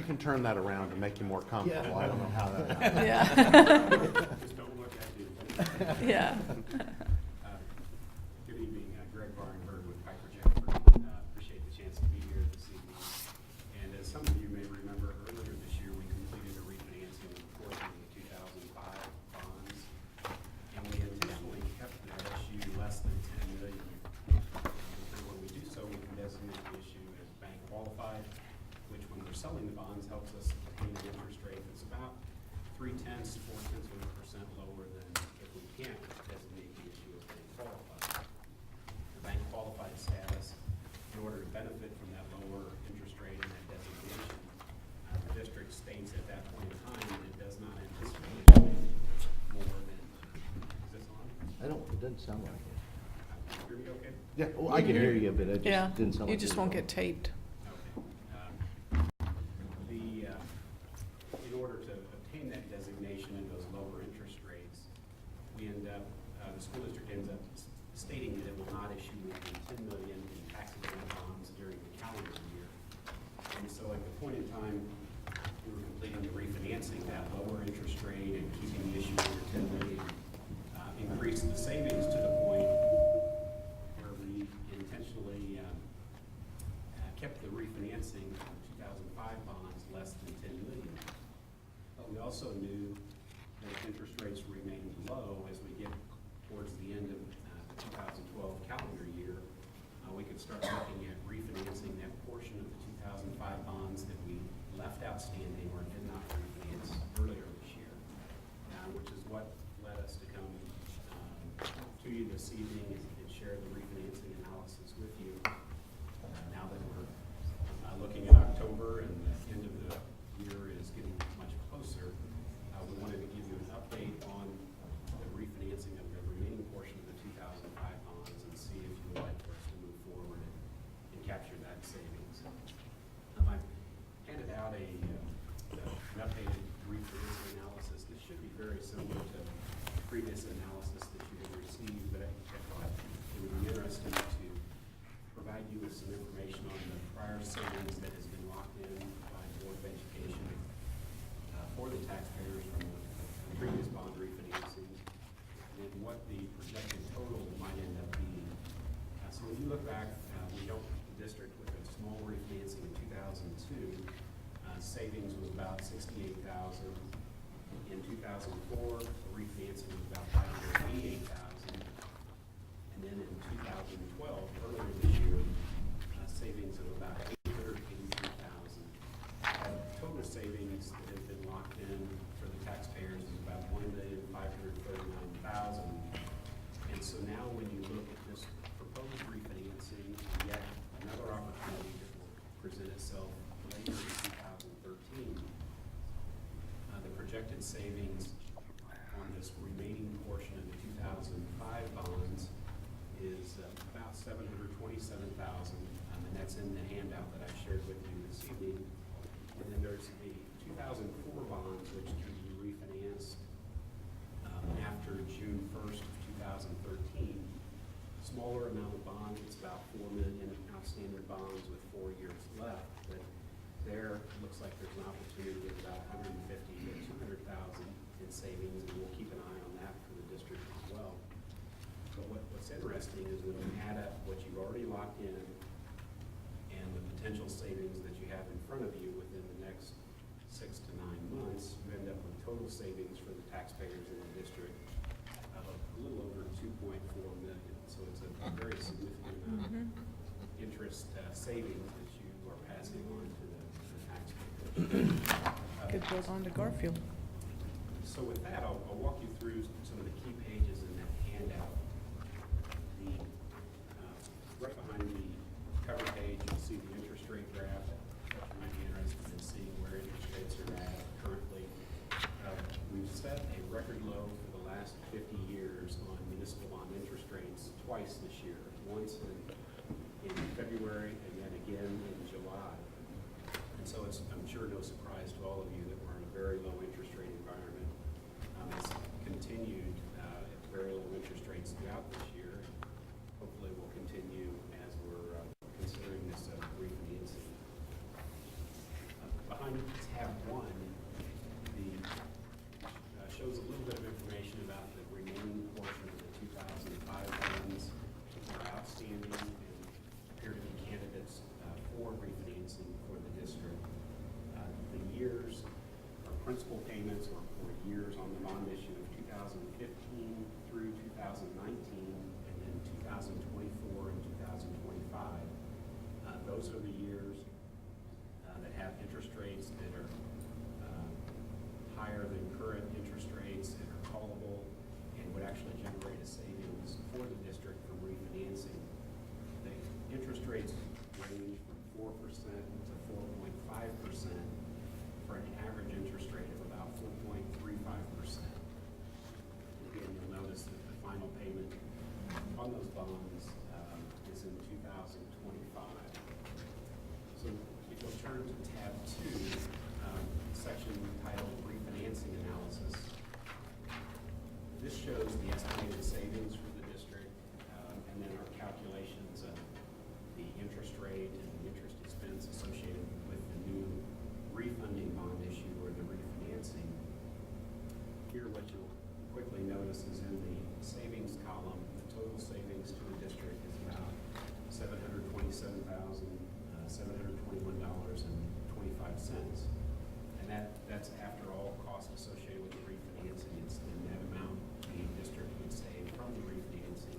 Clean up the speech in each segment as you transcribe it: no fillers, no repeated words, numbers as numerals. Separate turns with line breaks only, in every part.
You can turn that around to make you more comfortable. I don't know how that happened.
Yeah.
Just don't look at you.
Yeah.
Good evening, Greg Barnberg with Piper Jaffray. Appreciate the chance to be here this evening. And as some of you may remember, earlier this year we completed a refinancing of a portion of the 2005 bonds, and we intentionally kept that issue less than $10 million. And when we do so, we can designate the issue as bank qualified, which when we're selling the bonds helps us obtain an interest rate that's about 0.3%–0.4% lower than if we can't designate the issue as bank qualified. The bank qualified status, in order to benefit from that lower interest rate and that designation, the district states at that point in time that it does not anticipate issuing more than, is this on?
It doesn't sound like it.
Can you hear me okay?
Yeah, well,
I can hear you, but it
Yeah,
just didn't sound like
you just won't get taped.
In order to obtain that designation and those lower interest rates, we end up, the school district ends up stating that it will not issue more than $10 million in tax-exempt bonds during the calendar year. And so at the point in time we were completing the refinancing, that lower interest rate and keeping the issue under $10 million increased the savings to the point where we intentionally kept the refinancing of 2005 bonds less than $10 million. But we also knew that if interest rates remained low as we get towards the end of the 2012 calendar year, we could start looking at refinancing that portion of the 2005 bonds that we left outstanding or did not refinance earlier this year, which is what led us to come to you this evening and share the refinancing analysis with you. Now that we're looking at October and the end of the year is getting much closer, we wanted to give you an update on the refinancing of the remaining portion of the 2005 bonds and see if you would like for us to move forward and capture that savings. I've handed out an updated refinancing analysis. This should be very similar to previous analysis that you have received, but I thought it would be interesting to provide you with some information on the prior savings that has been locked in by the Board of Education for the taxpayers from the previous bond refinancings, and what the projected total might end up being. So when you look back, we helped the district with a small refinancing in 2002. Savings was about $68,000. In 2004, the refinancing was about $588,000. And then in 2012, earlier this year, savings of about $883,000. Total savings that have been locked in for the taxpayers is about $1,539,000. And so now when you look at this proposed refinancing, yet another opportunity that will present itself later in 2013, the projected savings on this remaining portion of the 2005 bonds is about $727,000, and that's in the handout that I shared with you this evening. And then there's the 2004 bonds, which can be refinanced after June 1st of 2013. Smaller amount of bonds, it's about $4 million outstanding bonds with 4 years left, but there it looks like there's an opportunity to get about $150,000 to $200,000 in savings, and we'll keep an eye on that for the district as well. But what's interesting is when you add up what you've already locked in and the potential savings that you have in front of you within the next 6 to 9 months, you end up with total savings for the taxpayers in the district of a little over $2.4 million. So it's a very significant amount of interest savings that you are passing on to the taxpayers.
It goes on to Garfield.
So with that, I'll walk you through some of the key pages in that handout. Right behind the cover page, you'll see the interest rate graph. You might be interested in seeing where interest rates are at currently. We've set a record low for the last 50 years on municipal bond interest rates twice this year. Once in February and then again in July. And so it's, I'm sure, no surprise to all of you that we're in a very low interest rate environment. It's continued at very low interest rates throughout this year. Hopefully will continue as we're considering this refinancing. Behind to 4.5% for an average interest rate of about 4.35%. Again, you'll notice that the final payment on those bonds is in 2025. So if you'll turn to tab 2, section titled Refinancing Analysis, this shows the estimated savings for the district and then our calculations of the interest rate and the interest expense associated with the new refunding bond issue or the refinancing. Here, what you'll quickly notice is in the savings column, the total savings to the district is about $727,721.25. And that's after all costs associated with the refinancing. It's the net amount the district would save from the refinancing.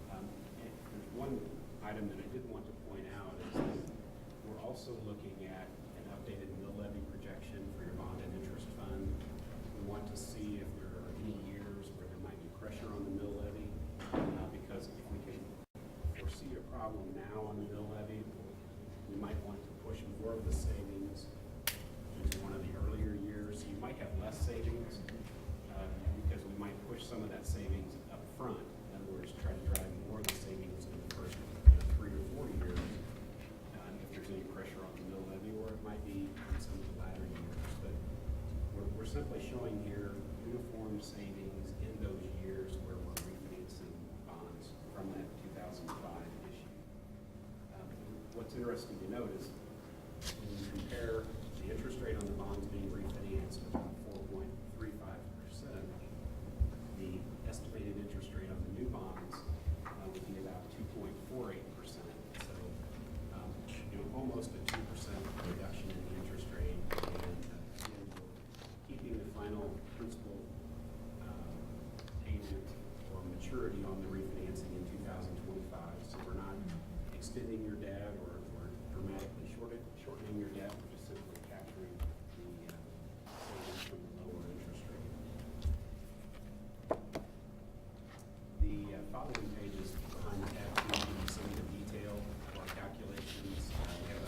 And there's one item that I did want to point out is that we're also looking at an updated mill levy projection for your bond and interest fund. We want to see if there are any years where there might be pressure on the mill levy, because if we can foresee a problem now on the mill levy, we might want to push more of the savings into one of the earlier years. So you might have less savings because we might push some of that savings up front. In other words, try to drive more of the savings in the first 3 or 4 years if there's any pressure on the mill levy, or it might be in some of the latter years. But we're simply showing here uniform savings in those years where we're refinancing bonds from that 2005 issue. What's interesting to note is when you compare the interest rate on the bonds being refinanced with about 4.35%, the estimated interest rate on the new bonds would be about 2.48%. So, almost a 2% reduction in the interest rate, and again, we're keeping the final principal payment or maturity on the refinancing in 2025. So we're not extending your debt or dramatically shortening your debt. We're just simply capturing the savings from the lower interest rate. The following pages behind tab 2 give you some of the detail of our calculations. We have a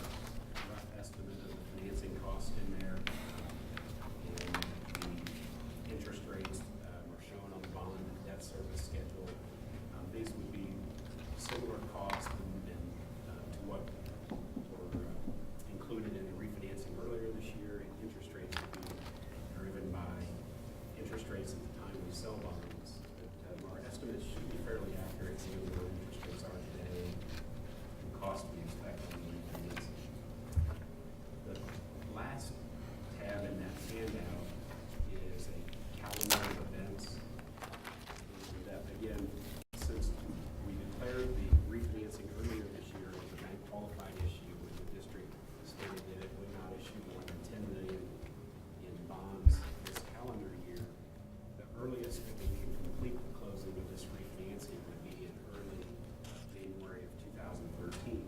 rough estimate of the financing cost in there, and the interest rates are shown on the bond and debt service schedule. These would be similar costs to what were included in the refinancing earlier this year. And interest rates would be driven by interest rates at the time we sell bonds. But our estimates should be fairly accurate given where interest rates are today and cost we expect on the refinancing. The last tab in that handout is a calendar of events. And that, again, since we declared the refinancing earlier this year as a bank qualified issue, when the district stated that it would not issue more than $10 million in bonds this calendar year, the earliest that we can complete the closing of this refinancing would be in early January of 2013.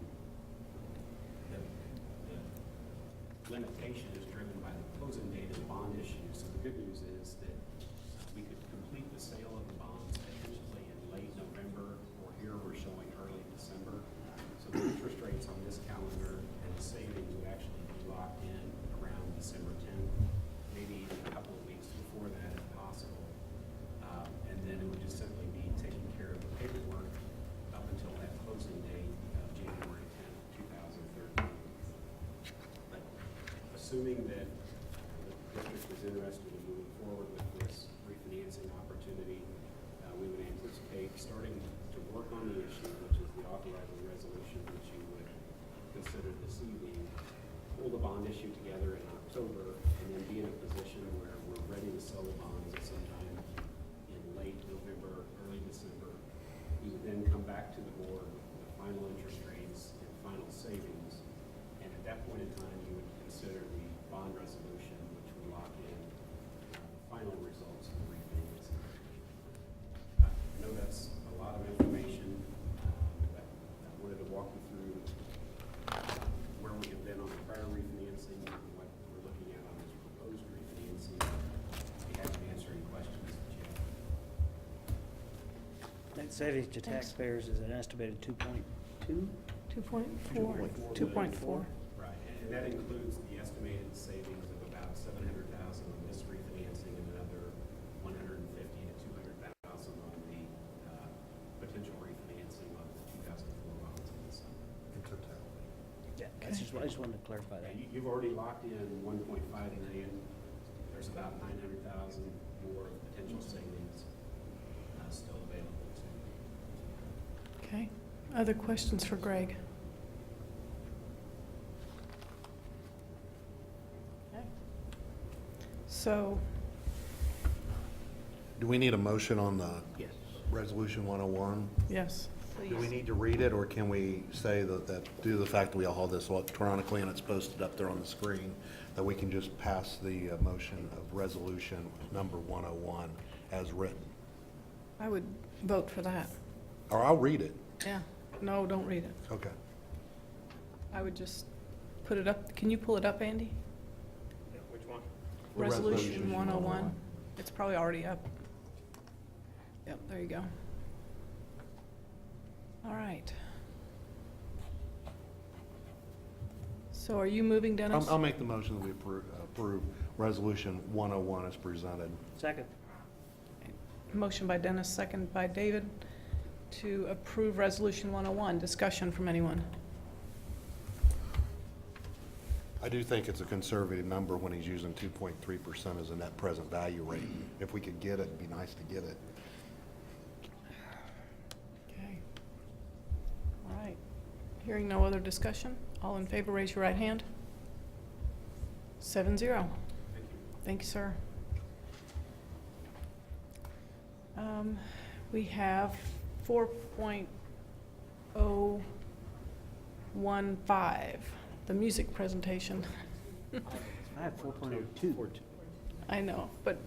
The limitation is driven by the closing date of the bond issue. So the good news is that we could complete the sale of the bonds potentially in late November, or here we're showing early December. So the interest rates on this calendar and the savings would actually be locked in around December 10th, maybe even a couple of weeks before that if possible. And then it would just simply be taking care of the paperwork up until that closing date of January 10th, 2013. But assuming that the district is interested in moving forward with this refinancing opportunity, we would anticipate starting to work on the issue, which is the authorizing resolution which you would consider this evening, pull the bond issue together in October, and then be in a position where we're ready to sell the bonds at some time in late November, early December. We would then come back to the board with the final interest rates and final savings, and at that point in time, you would consider the bond resolution, which would lock in final results of the refinancing. I know that's a lot of information, but I wanted to walk you through where we have been on the prior refinancing and what we're looking at on this proposed refinancing. I'd be happy to answer any questions that you have.
Net savings to taxpayers is an estimated 2.2
2.4. 2.4.
Right, and that includes the estimated savings of about $700,000 on this refinancing and another $150,000 to $200,000 on the potential refinancing of the 2004 bonds in the summer.
Yeah, I just wanted to clarify that.
You've already locked in 1.5 million. There's about 900,000 more potential savings still available to.
Okay. Other questions for Greg? Okay. So,
Do we need a motion on the
Yes.
resolution 101?
yes,
Do we
please.
need to read it, or can we say that due to the fact that we all have this electronically and it's posted up there on the screen, that we can just pass the motion of resolution number 101 as written?
I would vote for that.
Or I'll read it.
Yeah. No, don't read it.
Okay.
I would just put it up. Can you pull it up, Andy?
Which one?
The
Resolution 101. It's probably already up. Yep, there you go. All right. So are you moving, Dennis?
I'll make the motion that we approve resolution 101 as presented.
Second.
Motion by Dennis, second by David, to approve Resolution 101. Discussion from anyone?
I do think it's a conservative number when he's using 2.3% as a net present value rate. If we could get it, it'd be nice to get it.
Okay. All right. Hearing no other discussion, all in favor, raise your right hand. 7-0.
Thank you.
Thank you, sir. We have 4.015, the music presentation.
I have 4.02.
I know, but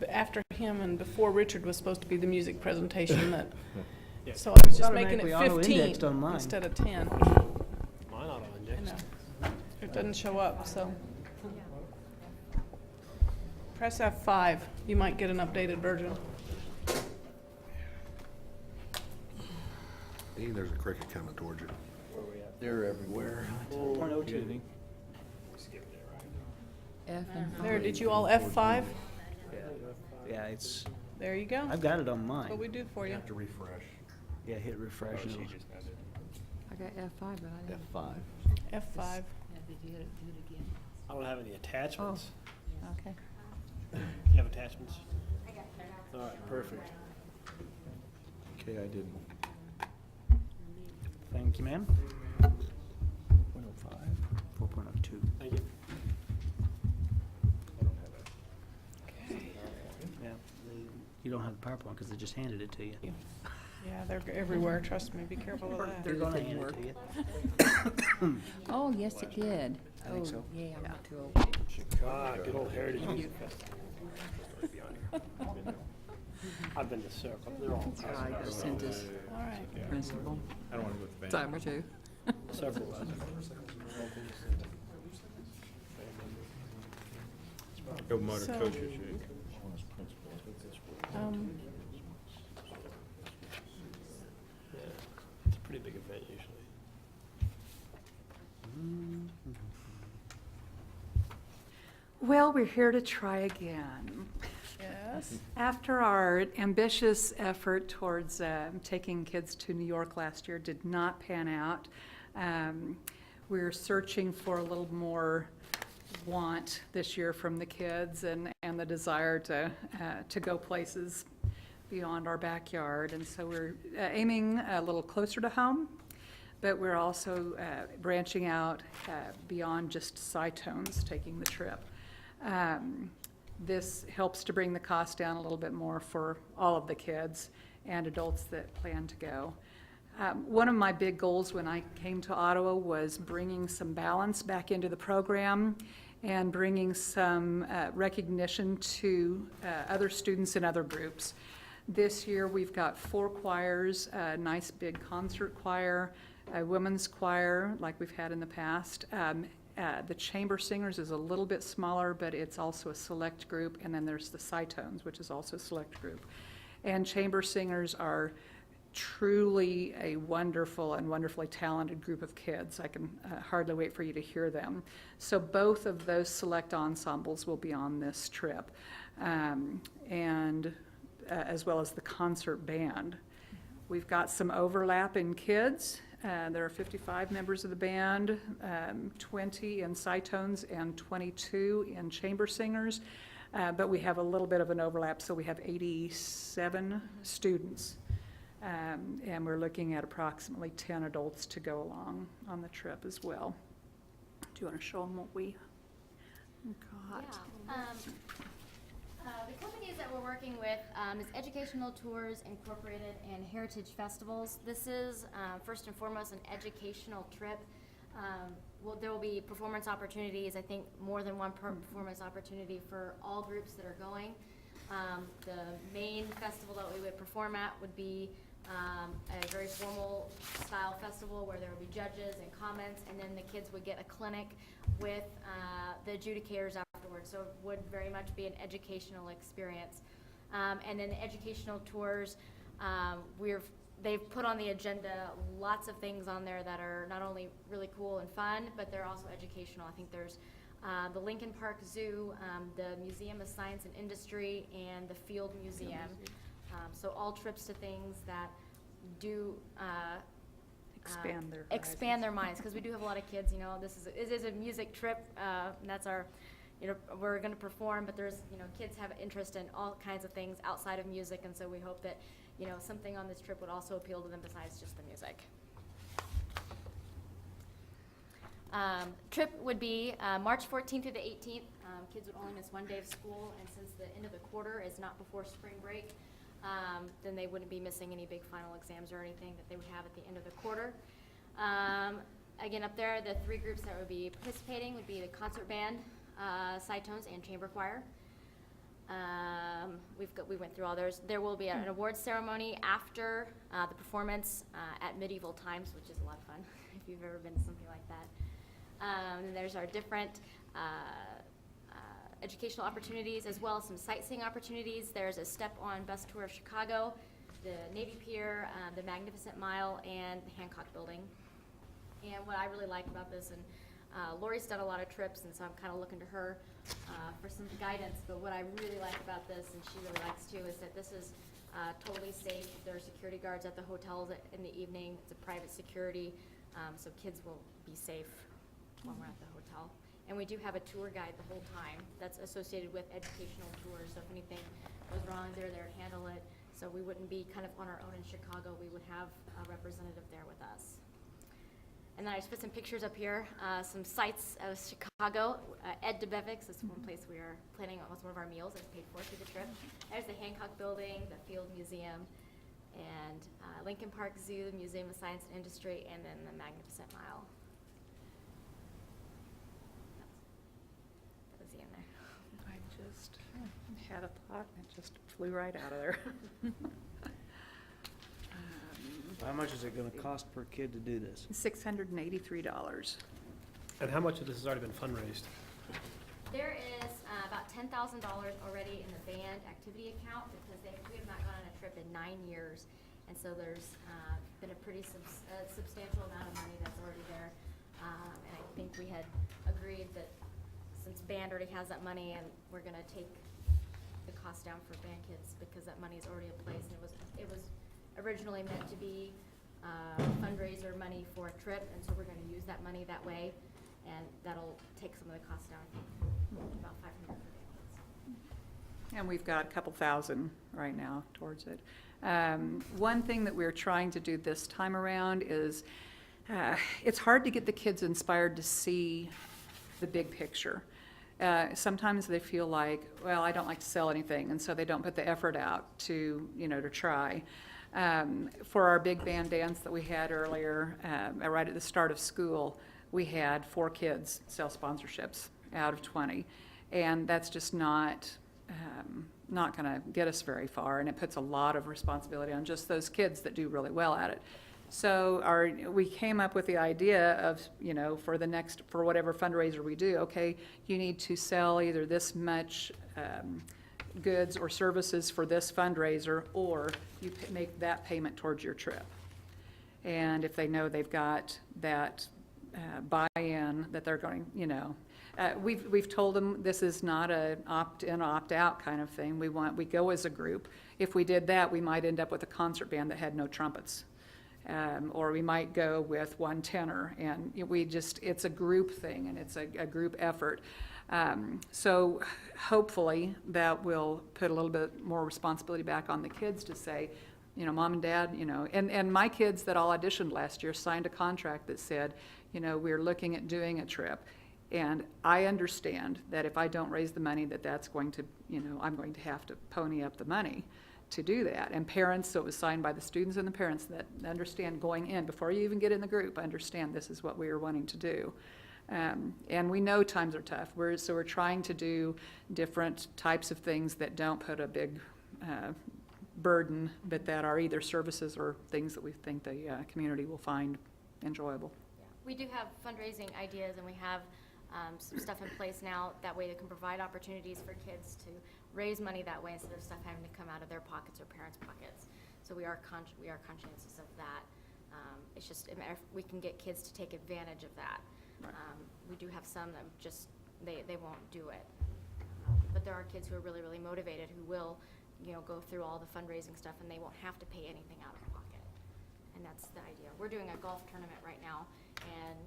after him and before Richard was supposed to be the music presentation that, so I was just making it
Automatically
15
auto-indexed on mine.
instead of 10.
Mine auto
I
indexed.
know. It doesn't show up, so. Press F5, you might get an updated version.
Hey, there's a cricket coming towards you.
They're everywhere.
4.02.
F and
There, did you all F5?
Yeah, it's,
There you go.
I've got it on
What we
mine.
do for
You
you.
have to refresh.
Yeah, hit refresh. and it'll-
I got F5, but I didn't.
F5.
F5.
Yeah, did you hit it, do it again?
I don't have any attachments.
Okay.
You have attachments? All right, perfect.
Okay, I didn't.
Thank you, ma'am.
105.
4.02.
Thank you.
Okay.
Yeah. You don't have the PowerPoint because they just handed it to you.
Yeah, they're everywhere, trust me, be careful of that.
They're gonna hand it to you.
Oh, yes, it did.
I think so.
Yeah, I'm not too old.
Ah, good old Heritage Music Festival. I've been to several. They're all
I just sent this
All right.
principal
I don't want to go with the band.
time or two.
several of them.
So,
It's a pretty big event usually.
Well, we're here to try again.
yes,
After our ambitious effort towards taking kids to New York last year did not pan out, we're searching for a little more want this year from the kids and the desire to go places beyond our backyard. And so we're aiming a little closer to home, but we're also branching out beyond just Cytones, taking the trip. This helps to bring the cost down a little bit more for all of the kids and adults that plan to go. One of my big goals when I came to Ottawa was bringing some balance back into the program and bringing some recognition to other students and other groups. This year, we've got 4 choirs, a nice big concert choir, a women's choir like we've had in the past. The chamber singers is a little bit smaller, but it's also a select group. And then there's the Cytones, which is also a select group. And chamber singers are truly a wonderful and wonderfully talented group of kids. I can hardly wait for you to hear them. So both of those select ensembles will be on this trip, and as well as the concert band. We've got some overlap in kids. There are 55 members of the band, 20 in Cytones and 22 in chamber singers, but we have a little bit of an overlap, so we have 87 students. And we're looking at approximately 10 adults to go along on the trip as well. Do you want to show them what we got?
The companies that we're working with is Educational Tours Incorporated and Heritage Festivals. This is first and foremost an educational trip. There will be performance opportunities, I think more than one performance opportunity for all groups that are going. The main festival that we would perform at would be a very formal style festival where there would be judges and comments, and then the kids would get a clinic with the adjudicators afterwards. So it would very much be an educational experience. And then the educational tours, they've put on the agenda lots of things on there that are not only really cool and fun, but they're also educational. I think there's the Lincoln Park Zoo, the Museum of Science and Industry, and the Field Museum. So all trips to things that do expand their minds, because we do have a lot of kids. You know, it is a music trip, and that's our. You know, we're going to perform, but there's, you know, kids have interest in all kinds of things outside of music, and so we hope that, you know, something on this trip would also appeal to them besides just the music. Trip would be March 14th through the 18th. Kids would only miss one day of school, and since the end of the quarter is not before spring break, then they wouldn't be missing any big final exams or anything that they would have at the end of the quarter. Again, up there, the three groups that would be participating would be the concert band, Cytones, and chamber choir. We went through all those. There will be an awards ceremony after the performance at Medieval Times, which is a lot of fun if you've ever been to something like that. And there's our different educational opportunities, as well as some sightseeing opportunities. There's a step-on bus tour of Chicago, the Navy Pier, the Magnificent Mile, and the Hancock Building. And what I really like about this, and Lori's done a lot of trips, and so I'm kind of looking to her for some guidance, but what I really like about this, and she really likes too, is that this is totally safe. There are security guards at the hotels in the evening. It's a private security, so kids will be safe when we're at the hotel. And we do have a tour guide the whole time that's associated with educational tours, so if anything goes wrong, they're there to handle it. So we wouldn't be kind of on our own in Chicago. We would have a representative there with us. And then I just put some pictures up here, some sights of Chicago. Ed DeBevick's is one place we are planning on. It's one of our meals that's paid for through the trip. There's the Hancock Building, the Field Museum, and Lincoln Park Zoo, the Museum of Science and Industry, and then the Magnificent Mile. That was the end there.
I just had a thought and it just flew right out of there.
How much is it gonna cost per kid to do this?
$683.
And how much of this has already been fundraised?
There is about $10,000 already in the band activity account, because we have not gone on a trip in 9 years. And so there's been a pretty substantial amount of money that's already there. And I think we had agreed that since band already has that money, and we're gonna take the cost down for band kids because that money is already in place, and it was originally meant to be fundraiser money for a trip, and so we're going to use that money that way, and that'll take some of the costs down, I think, about $500 for kids.
And we've got a couple thousand right now towards it. One thing that we're trying to do this time around is it's hard to get the kids inspired to see the big picture. Sometimes they feel like, well, I don't like to sell anything, and so they don't put the effort out to, to try. For our big band dance that we had earlier, right at the start of school, we had 4 kids sell sponsorships out of 20, and that's just not going to get us very far, and it puts a lot of responsibility on just those kids that do really well at it. So we came up with the idea of, for whatever fundraiser we do, okay, you need to sell either this much goods or services for this fundraiser, or you make that payment towards your trip. And if they know they've got that buy-in, that they're going, we've told them this is not a opt-in, opt-out kind of thing. We go as a group. If we did that, we might end up with a concert band that had no trumpets. Or we might go with one tenor, and it's a group thing, and it's a group effort. So hopefully that will put a little bit more responsibility back on the kids to say, Mom and Dad, and my kids that all auditioned last year signed a contract that said, we're looking at doing a trip. And I understand that if I don't raise the money, that's going to, I'm going to have to pony up the money to do that. And parents, so it was signed by the students and the parents that understand going in, before you even get in the group, understand this is what we are wanting to do. And we know times are tough. So we're trying to do different types of things that don't put a big burden, but that are either services or things that we think the community will find enjoyable.
Yeah. We do have fundraising ideas, and we have some stuff in place now. That way they can provide opportunities for kids to raise money that way instead of stuff having to come out of their pockets or parents' pockets. So we are conscientious of that. It's just a matter if we can get kids to take advantage of that.
Right.
We do have some that just, they won't do it. But there are kids who are really, really motivated who will, go through all the fundraising stuff, and they won't have to pay anything out of pocket. And that's the idea. We're doing a golf tournament right now, and,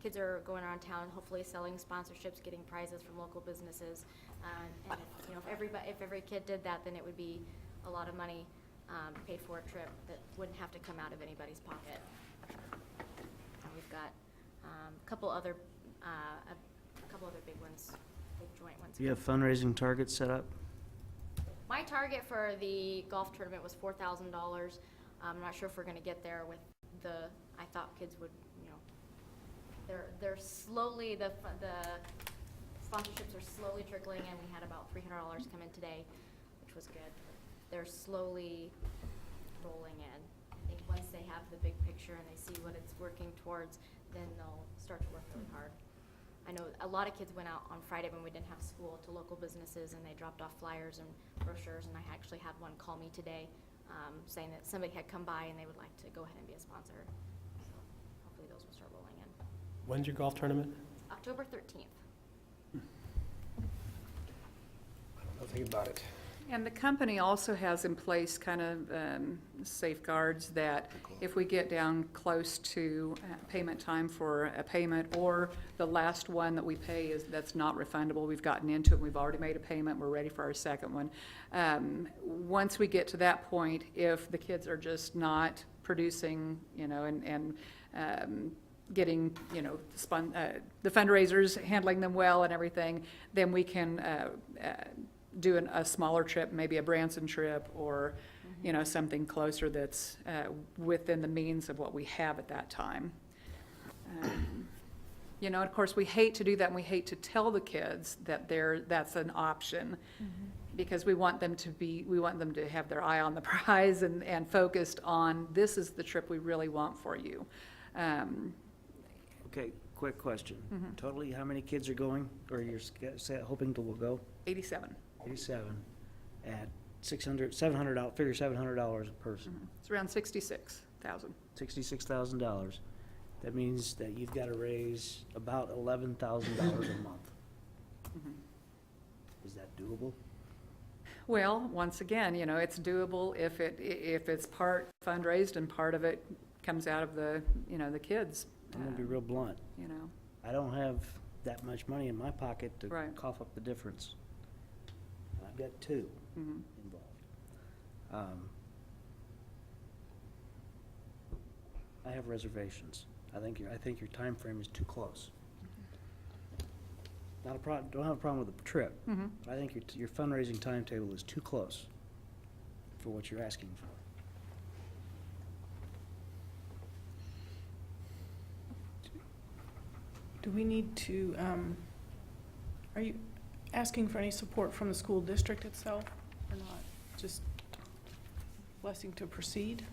kids are going around town, hopefully selling sponsorships, getting prizes from local businesses. And if every kid did that, then it would be a lot of money paid for a trip that wouldn't have to come out of anybody's pocket. And we've got a couple other big ones, big joint ones.
Do you have fundraising targets set up?
My target for the golf tournament was $4,000. I'm not sure if we're going to get there with I thought kids would, they're slowly, the sponsorships are slowly trickling in. We had about $300 come in today, which was good. They're slowly rolling in. I think once they have the big picture and they see what it's working towards, then they'll start to work really hard. I know a lot of kids went out on Friday when we didn't have school to local businesses, and they dropped off flyers and brochures, and I actually had one call me today saying that somebody had come by and they would like to go ahead and be a sponsor. So hopefully those will start rolling in.
When's your golf tournament?
October 13th.
Nothing about it.
And the company also has in place kind of safeguards that if we get down close to payment time for a payment, or the last one that we pay that's not refundable, we've gotten into it, we've already made a payment, we're ready for our second one. Once we get to that point, if the kids are just not producing, and getting, the fundraisers, handling them well and everything, then we can do a smaller trip, maybe a Branson trip, or something closer that's within the means of what we have at that time. Of course, we hate to do that, and we hate to tell the kids that that's an option, because we want them to have their eye on the prize and focused on, this is the trip we really want for you.
Okay, quick question. Totally, how many kids are going, or you're hoping to will go?
87.
87 at $700, figure $700 a person.
It's around 66,000.
$66,000. That means that you've got to raise about $11,000 a month. Is that doable?
Well, once again, it's doable if it's part fundraised and part of it comes out of the kids.
I'm gonna be real blunt. I don't have that much money in my pocket to
Right.
cough up the difference. And I've got two involved. I have reservations. I think your time frame is too close. Not a problem. Don't have a problem with the trip. I think your fundraising timetable is too close for what you're asking for.
Do we need to, are you asking for any support from the school district itself or not? Just blessing to proceed?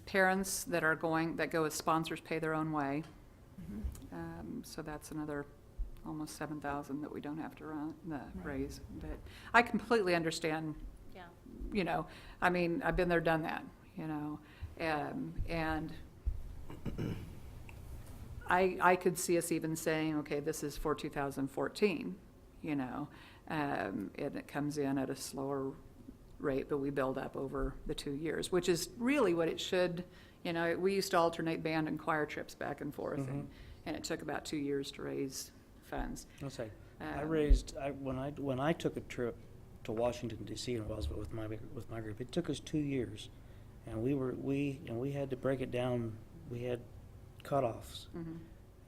Parents that go as sponsors pay their own way. So that's another almost 7,000 that we don't have to raise. But I completely understand,
Yeah.
you know, I mean, I've been there, done that, you know, and I could see us even saying, okay, this is for 2014, you know, and it comes in at a slower rate, but we build up over the 2 years, which is really what it should, you know, we used to alternate band and choir trips back and forth, and it took about 2 years to raise funds.
I'll say,
Um,
when I took a trip to Washington DC and was with my group, it took us 2 years. And we had to break it down, we had cutoffs.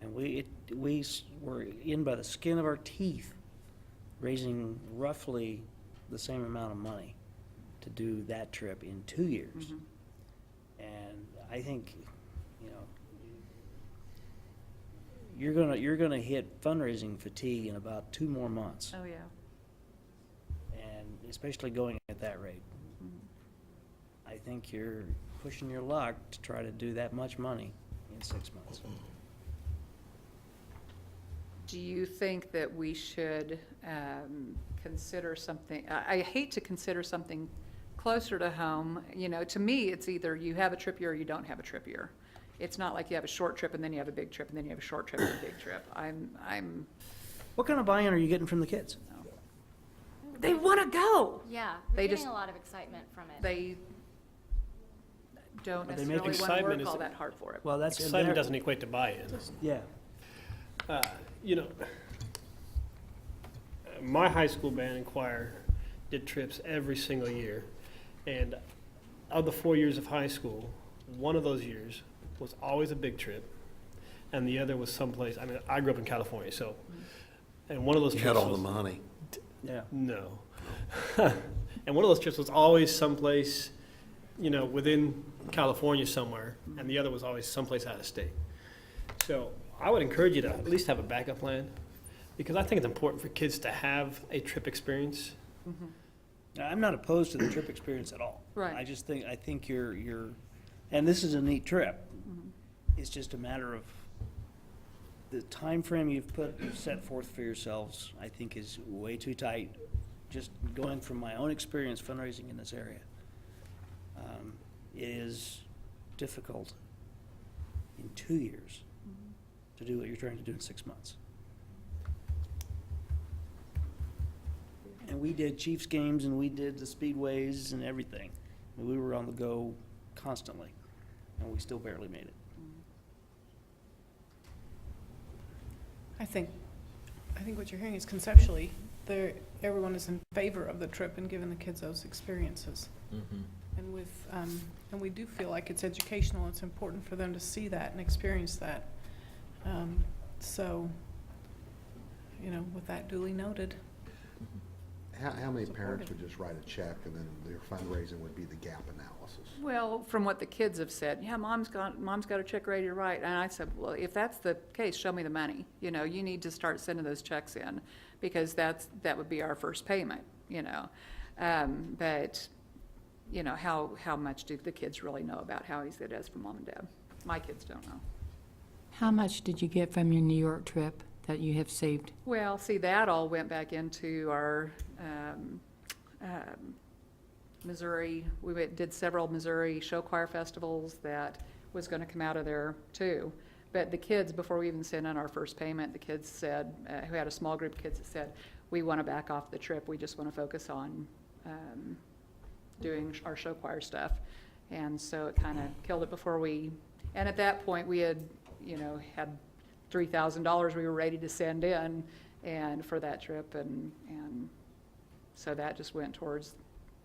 And we were in by the skin of our teeth, raising roughly the same amount of money to do that trip in 2 years. And I think, you know, you're gonna hit fundraising fatigue in about 2 more months,
Oh, yeah.
and especially going at that rate. I think you're pushing your luck to try to do that much money in 6 months.
Do you think that we should consider something, I hate to consider something closer to home. You know, to me, it's either you have a trip year or you don't have a trip year. It's not like you have a short trip and then you have a big trip and then you have a short trip and a big trip.
What kind of buy-in are you getting from the kids?
They want to go.
Yeah,
They
we're getting
just-
a lot of excitement from it.
They don't
But they make
necessarily want to
excitement
work
is-
all that hard for it.
Well, that's. and
Excitement
they're-
doesn't equate to buy-in.
Yeah.
You know, my high school band and choir did trips every single year. And of the 4 years of high school, one of those years was always a big trip. And the other was someplace, I mean, I grew up in California, so, and one of those
You
trips
had all
was.
the money.
Yeah.
No. And one of those trips was always someplace, you know, within California somewhere, and the other was always someplace out of state. So I would encourage you to at least have a backup plan, because I think it's important for kids to have a trip experience.
Now, I'm not opposed to the trip experience at all.
Right.
I think you're, and this is a neat trip. It's just a matter of the time frame you've set forth for yourselves, I think is way too tight. Just going from my own experience fundraising in this area, it is difficult in 2 years to do what you're trying to do in 6 months. And we did Chiefs games and we did the speedways and everything. And we were on the go constantly, and we still barely made it.
I think what you're hearing is conceptually, everyone is in favor of the trip and giving the kids those experiences. And and we do feel like it's educational, it's important for them to see that and experience that. So, you know, with that duly noted.
How many parents would just write a check and then their fundraising would be the gap analysis?
Well, from what the kids have said, yeah, mom's got a check ready to write. And I said, well, if that's the case, show me the money. You know, you need to start sending those checks in, because that would be our first payment, you know. But, you know, how much do the kids really know about how easy it is for mom and dad? My kids don't know.
How much did you get from your New York trip that you have saved?
Well, see, that all went back into our Missouri, did several Missouri show choir festivals that was going to come out of there too. But the kids, before we even sent in our first payment, the kids said, who had a small group of kids that said, we want to back off the trip, we just want to focus on doing our show choir stuff. And so it kind of killed it before and at that point we had, you know, had $3,000 we were ready to send in and for that trip, and so that just went towards,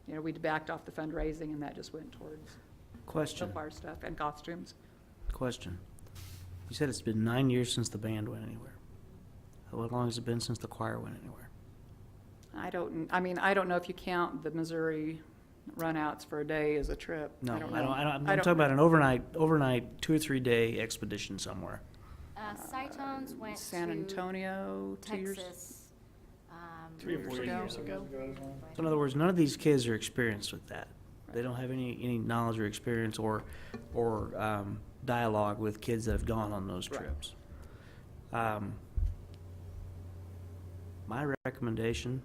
you know, we backed off the fundraising and that just went towards show
Question.
choir stuff and costumes.
Question. You said it's been 9 years since the band went anywhere. How long has it been since the choir went anywhere?
I don't know if you count the Missouri runouts for a day as a trip.
No,
I don't
I
know.
don't. I'm
I don't-
talking about an overnight 2 or 3 day expedition somewhere.
Cytones went to
San Antonio, 2 years.
Texas.
3 or 4 years ago.
So in other words, none of these kids are experienced with that. They don't have any knowledge or experience or dialogue with kids that have gone on those
Right.
trips. My recommendation,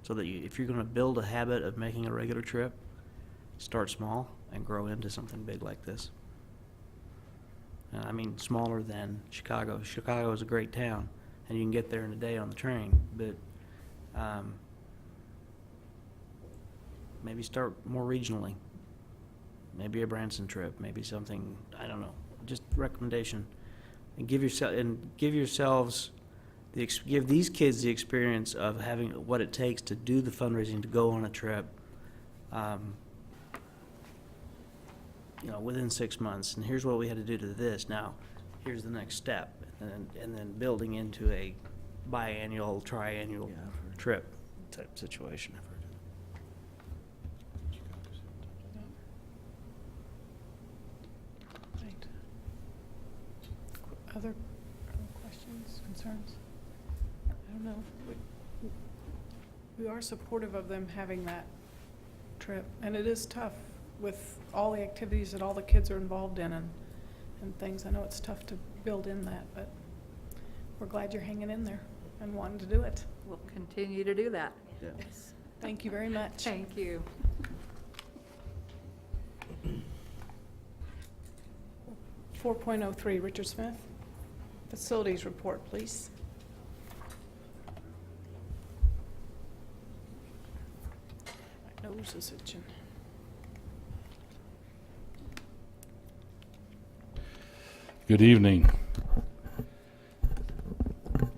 so that if you're gonna build a habit of making a regular trip, start small and grow into something big like this. I mean, smaller than Chicago. Chicago is a great town, and you can get there in a day on the train, but maybe start more regionally. Maybe a Branson trip, maybe something, I don't know, just recommendation. And give yourselves, give these kids the experience of having what it takes to do the fundraising, to go on a trip, within 6 months. And here's what we had to do to this. Now, here's the next step. And then building into a biannual, triannual trip type situation.
Right. Other questions, concerns? I don't know. We are supportive of them having that trip, and it is tough with all the activities that all the kids are involved in and things. I know it's tough to build in that, but we're glad you're hanging in there and wanting to do it.
We'll continue to do that.
Yes. Thank you very much.
Thank you.
4.03, Richard Smith. Facilities report, please. My nose is itching.
Good evening.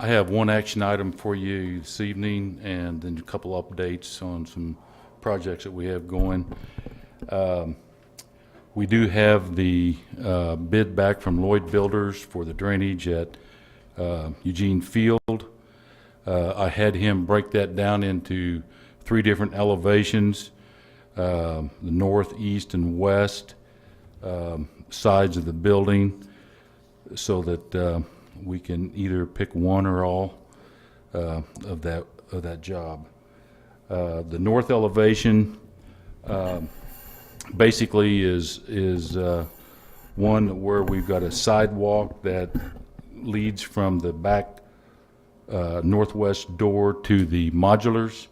I have one action item for you this evening and then a couple updates on some projects that we have going. We do have the bid back from Lloyd Builders for the drainage at Eugene Field. I had him break that down into 3 different elevations, the north, east, and west sides of the building, so that we can either pick one or all of that job. The north elevation basically is one where we've got a sidewalk that leads from the back northwest door to the modulars.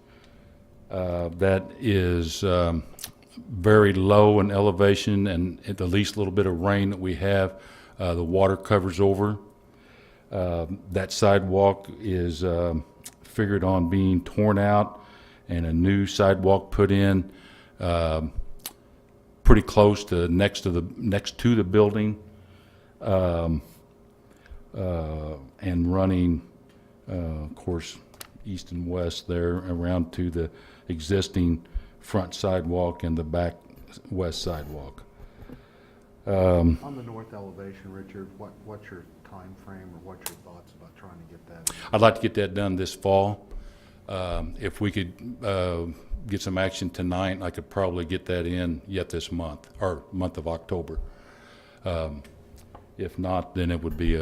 That is very low in elevation, and at the least little bit of rain that we have, the water covers over. That sidewalk is figured on being torn out and a new sidewalk put in pretty close to next to the building, and running, of course, east and west there around to the existing front sidewalk and the back west sidewalk.
On the north elevation, Richard, what's your time frame or what's your thoughts about trying to get that?
I'd like to get that done this fall. If we could get some action tonight, I could probably get that in yet this month, or month of October. If not, then it would be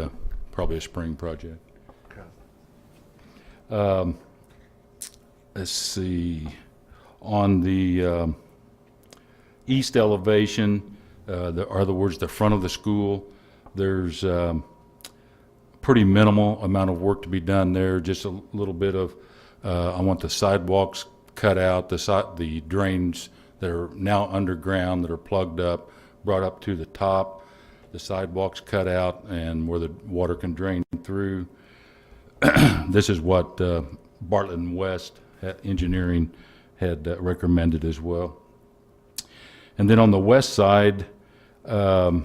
probably a spring project.
Okay.
Let's see. On the east elevation, the front of the school, there's pretty minimal amount of work to be done there. Just a little bit of, I want the sidewalks cut out, the drains that are now underground that are plugged up, brought up to the top, the sidewalks cut out, and where the water can drain through. This is what Bartlett and West Engineering had recommended as well. And then on the west side, Bartlett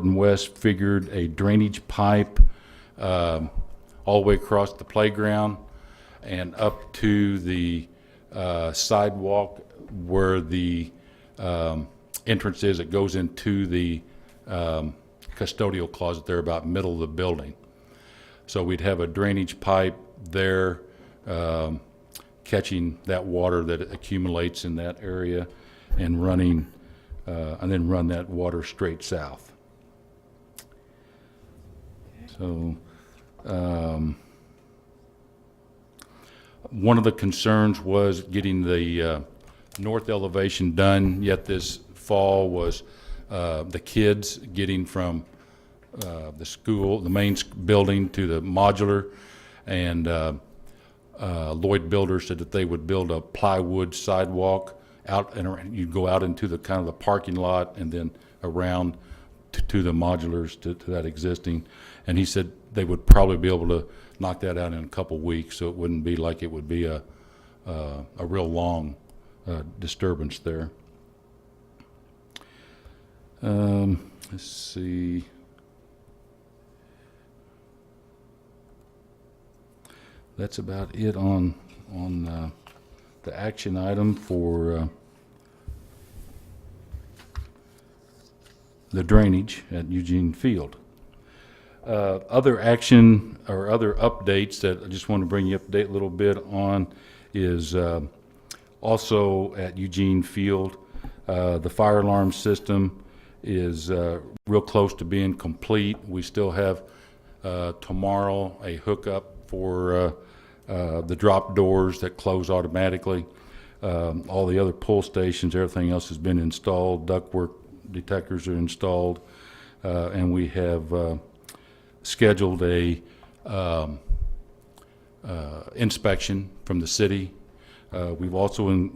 and West figured a drainage pipe all the way across the playground and up to the sidewalk where the entrance is. It goes into the custodial closet there about middle of the building. So we'd have a drainage pipe there catching that water that accumulates in that area and running, and then run that water straight south. So one of the concerns was getting the north elevation done yet this fall was the kids getting from the school, the main building to the modular, and Lloyd Builders said that they would build a plywood sidewalk out, and you'd go out into the kind of the parking lot and then around to the modulars to that existing. And he said they would probably be able to knock that out in a couple weeks, so it wouldn't be like it would be a real long disturbance there. Let's see. That's about it on the action item for the drainage at Eugene Field. Other action or other updates that I just want to bring you up to date a little bit on is also at Eugene Field. The fire alarm system is real close to being complete. We still have tomorrow a hookup for the drop doors that close automatically. All the other pull stations, everything else has been installed. Ductwork detectors are installed, and we have scheduled a inspection from the city. We've also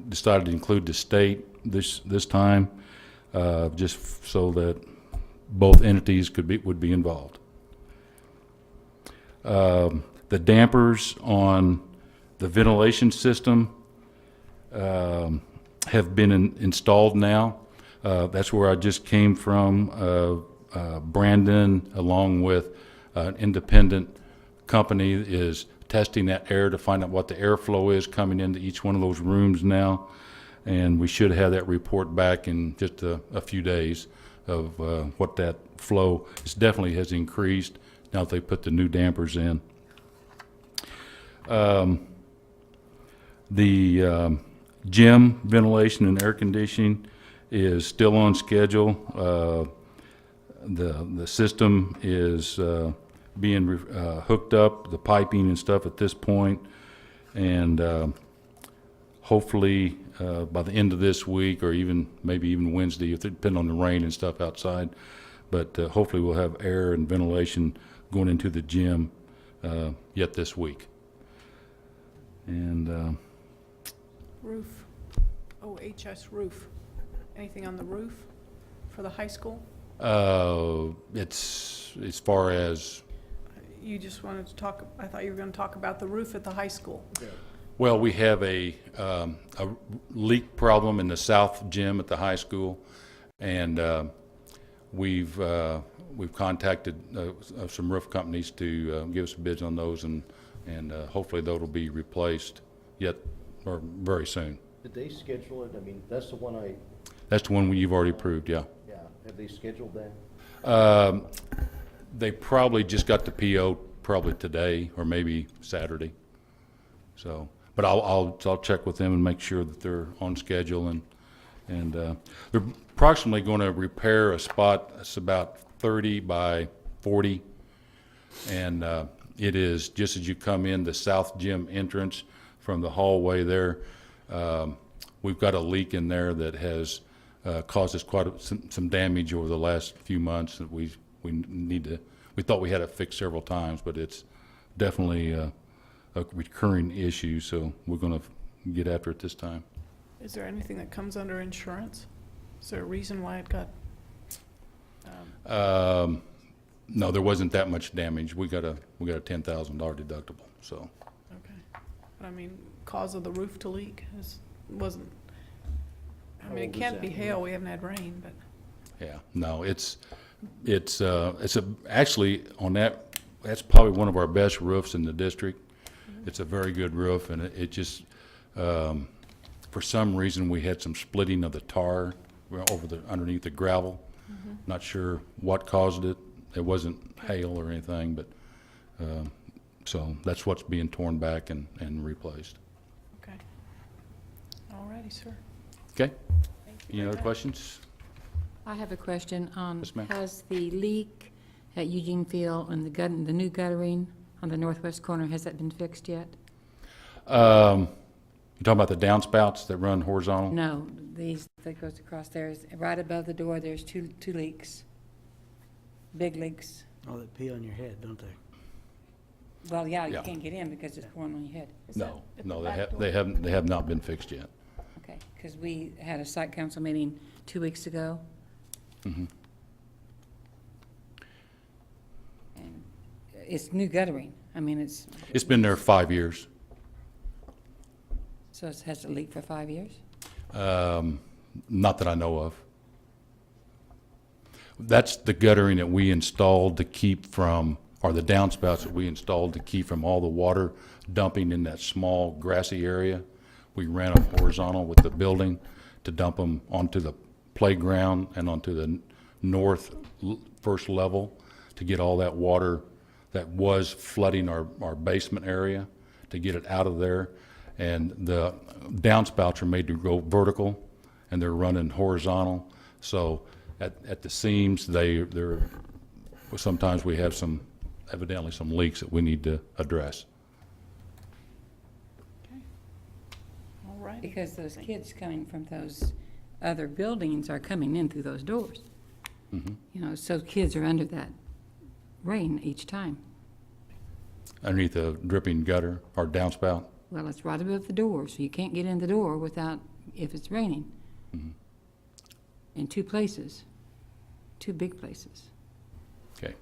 decided to include the state this time, just so that both entities would be involved. The dampers on the ventilation system have been installed now. That's where I just came from. Brandon, along with an independent company, is testing that air to find out what the airflow is coming into each one of those rooms now. And we should have that report back in just a few days of what that flow is. Definitely has increased now that they put the new dampers in. The gym ventilation and air conditioning is still on schedule. The system is being hooked up, the piping and stuff at this point, and hopefully by the end of this week, or maybe even Wednesday, if it depends on the rain and stuff outside, but hopefully we'll have air and ventilation going into the gym yet this week. And
Roof, OHS roof. Anything on the roof for the high school?
it's as far as,
You just wanted to talk, I thought you were going to talk about the roof at the high school.
well, we have a leak problem in the south gym at the high school, and we've contacted some roof companies to give us bids on those, and hopefully those will be replaced or very soon.
Did they schedule it? I mean, that's the one
That's the one you've already approved, yeah.
yeah, have they scheduled that?
They probably just got the PO probably today or maybe Saturday. So, but I'll check with them and make sure that they're on schedule, and they're approximately going to repair a spot that's about 30 by 40, and it is just as you come in the south gym entrance from the hallway there. We've got a leak in there that has caused us some damage over the last few months that we thought we had it fixed several times, but it's definitely a recurring issue, so we're going to get after it this time.
Is there anything that comes under insurance? Is there a reason why it got?
No, there wasn't that much damage. We got a $10,000 deductible, so.
Okay. But I mean, cause of the roof to leak wasn't, I mean, it
old is
can't be
that
hail, we haven't had rain, but.
Yeah, no, actually on that's probably one of our best roofs in the district. It's a very good roof, and it just, for some reason, we had some splitting of the tar underneath the gravel. Not sure what caused it. It wasn't hail or anything, but, so that's what's being torn back and replaced.
Okay. All righty, sir.
Okay?
Thank you
Any
very
other
much.
questions?
I have a question on,
Yes, ma'am.
has the leak at Eugene Field and the new guttering on the northwest corner, has that been fixed yet?
You talking about the downspouts that run horizontal?
No, that goes across there, right above the door, there's two leaks. big leagues.
Oh, they pee on your head, don't they?
Well, yeah, you
Yeah.
can't get in because it's pouring on your head.
No,
at the
no,
back door?
they have not been fixed yet.
Okay, because we had a site council meeting 2 weeks ago.
Mhm.
And it's new guttering. I mean,
It's been there 5 years.
so it has to leak for 5 years?
Not that I know of. That's the guttering that we installed to keep from, or the downspouts that we installed to keep from all the water dumping in that small grassy area. We ran them horizontal with the building to dump them onto the playground and onto the first level to get all that water that was flooding our basement area, to get it out of there. And the downspouts are made to go vertical, and they're running horizontal. So at the seams, sometimes we have evidently some leaks that we need to address.
All right.
Because those kids coming from those other buildings are coming in through those doors.
Mhm.
You know, so kids are under that rain each time.
Underneath the dripping gutter or downspout.
Well, it's right above the door, so you can't get in the door without, if it's raining.
Mhm.
In 2 places, 2 big places.
Okay.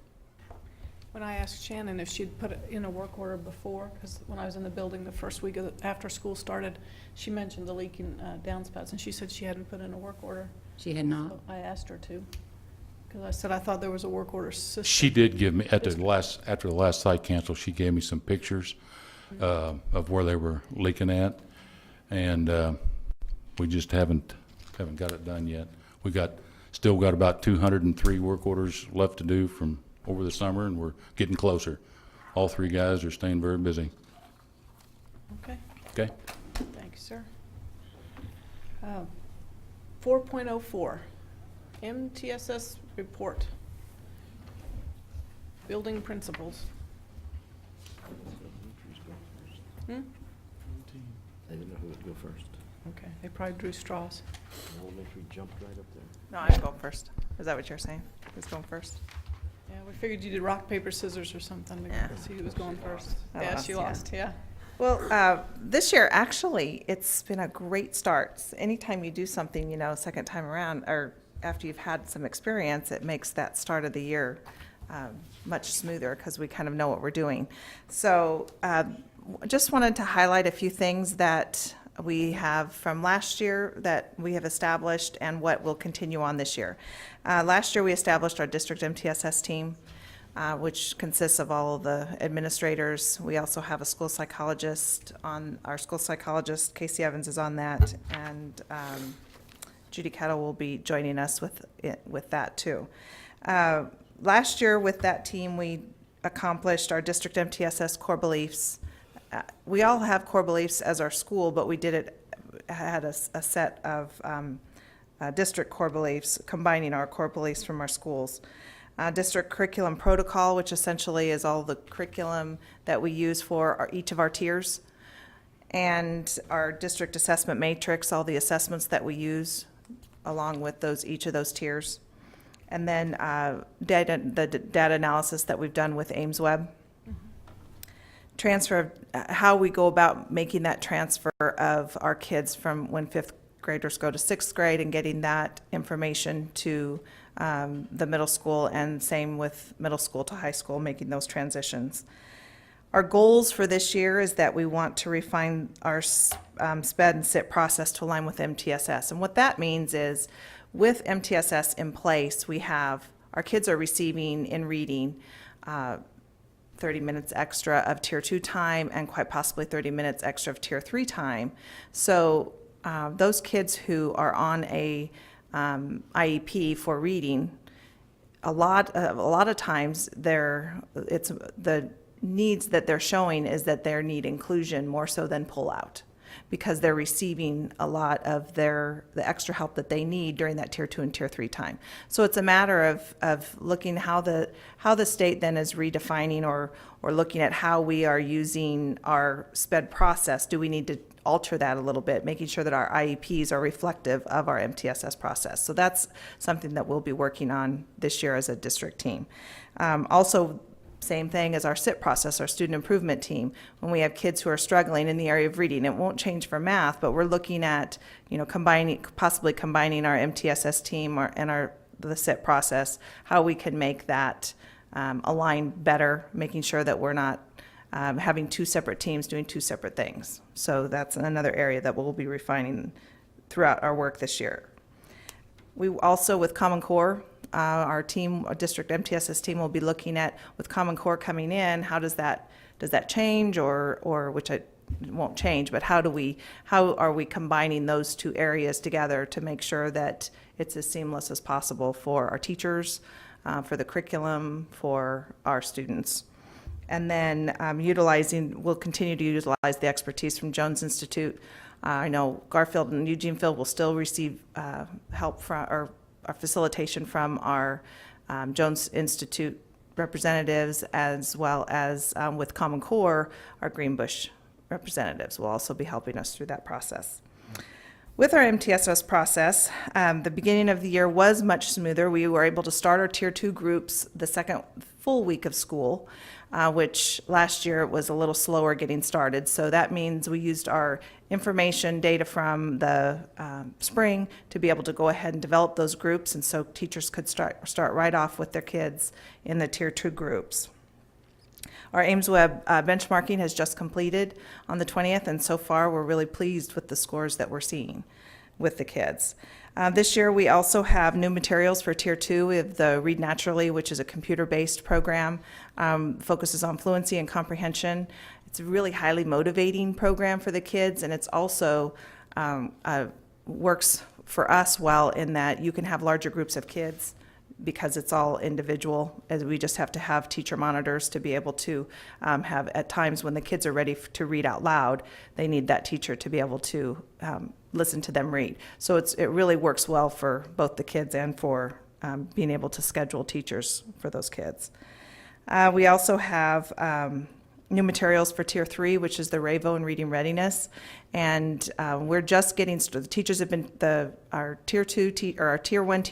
When I asked Shannon if she'd put it in a work order before, because when I was in the building the first week after school started, she mentioned the leaking downspouts, and she said she hadn't put in a work order.
She had not.
So I asked her to, because I said I thought there was a work order system.
She did give me, after the last site cancel, she gave me some pictures of where they were leaking at. And we just haven't got it done yet. Still got about 203 work orders left to do from over the summer, and we're getting closer. All 3 guys are staying very busy.
Okay,
Okay?
thank you, sir. 4.04, MTSS report. Building principles. Hmm?
I didn't know who would go first.
Okay, they probably drew straws.
Elementary jumped right up there.
No, I'm going first. Is that what you're saying? Who's going first?
Yeah, we figured you did rock, paper, scissors or something to
Yeah.
see who was going first.
I
Yeah,
lost,
she
yeah.
lost, yeah.
Well, this year, actually, it's been a great start. Anytime you do something, second time around, or after you've had some experience, it makes that start of the year much smoother because we kind of know what we're doing. So just wanted to highlight a few things that we have from last year that we have established and what will continue on this year. Last year, we established our district MTSS team, which consists of all of the administrators. We also have a school psychologist our school psychologist, Casey Evans, is on that, and Judy Kettle will be joining us with that too. Last year with that team, we accomplished our district MTSS core beliefs. We all have core beliefs as our school, but we had a set of district core beliefs, combining our core beliefs from our schools. District curriculum protocol, which essentially is all the curriculum that we use for each of our tiers. And our district assessment matrix, all the assessments that we use along with each of those tiers. And then the data analysis that we've done with Ames Web. Transfer of how we go about making that transfer of our kids from when 5th graders go to 6th grade and getting that information to the middle school, and same with middle school to high school, making those transitions. Our goals for this year is that we want to refine our SPED and SIT process to align with MTSS. And what that means is with MTSS in place, our kids are receiving in reading 30 minutes extra of Tier 2 time and quite possibly 30 minutes extra of Tier 3 time. So those kids who are on a IEP for reading, a lot of times the needs that they're showing is that they need inclusion more so than pull out, because they're receiving a lot of the extra help that they need during that tier 2 and tier 3 time. So it's a matter of looking how the state then is redefining or looking at how we are using our SPED process. Do we need to alter that a little bit, making sure that our IEPs are reflective of our MTSS process? So that's something that we'll be working on this year as a district team. Also, same thing as our SIP process, our student improvement team. When we have kids who are struggling in the area of reading, it won't change for math, but we're looking at, possibly combining our MTSS team and the SIP process, how we can make that align better, making sure that we're not having two separate teams doing two separate things. So that's another area that we'll be refining throughout our work this year. We also, with Common Core, our district MTSS team will be looking at, with Common Core coming in, how does that change, or which it won't change, but how are we combining those two areas together to make sure that it's as seamless as possible for our teachers, for the curriculum, for our students. And then we'll continue to utilize the expertise from Jones Institute. I know Garfield and Eugeneville will still receive help from, or facilitation from our Jones Institute representatives, as well as with Common Core, our Greenbush representatives will also be helping us through that process. With our MTSS process, the beginning of the year was much smoother. We were able to start our Tier 2 groups the second full week of school, which last year was a little slower getting started. So that means we used our information data from the spring to be able to go ahead and develop those groups, and so teachers could start right off with their kids in the Tier 2 groups. Our AIMSweb benchmarking has just completed on the 20th, and so far we're really pleased with the scores that we're seeing with the kids. This year we also have new materials for Tier 2. We have the Read Naturally, which is a computer-based program, focuses on fluency and comprehension. It's a really highly motivating program for the kids, and it's also works for us well in that you can have larger groups of kids because it's all individual, as we just have to have teacher monitors to be able to have, at times when the kids are ready to read out loud, they need that teacher to be able to listen to them read. So it really works well for both the kids and for being able to schedule teachers for those kids. We also have new materials for Tier 3, which is the RAVO and Reading Readiness. And we're just getting, the teachers have been, our Tier 2, or our Tier 1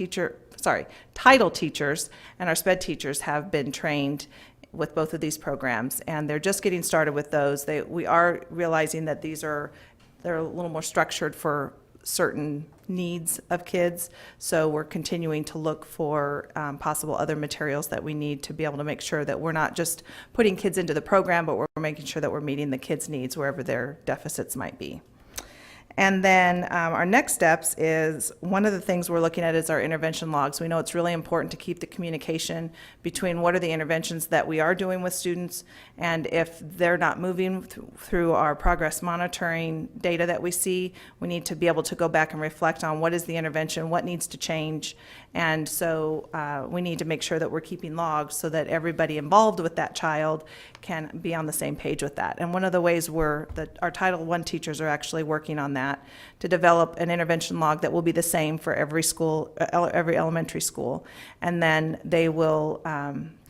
title teachers and our SPED teachers have been trained with both of these programs, and they're just getting started with those. We are realizing that they're a little more structured for certain needs of kids, so we're continuing to look for possible other materials that we need to be able to make sure that we're not just putting kids into the program, but we're making sure that we're meeting the kids' needs wherever their deficits might be. And then our next steps is, one of the things we're looking at is our intervention logs. We know it's really important to keep the communication between what are the interventions that we are doing with students, and if they're not moving through our progress monitoring data that we see, we need to be able to go back and reflect on what is the intervention, what needs to change. And so we need to make sure that we're keeping logs so that everybody involved with that child can be on the same page with that. And one of the ways our Title I teachers are actually working on that, to develop an intervention log that will be the same for every school, every elementary school. And then they will,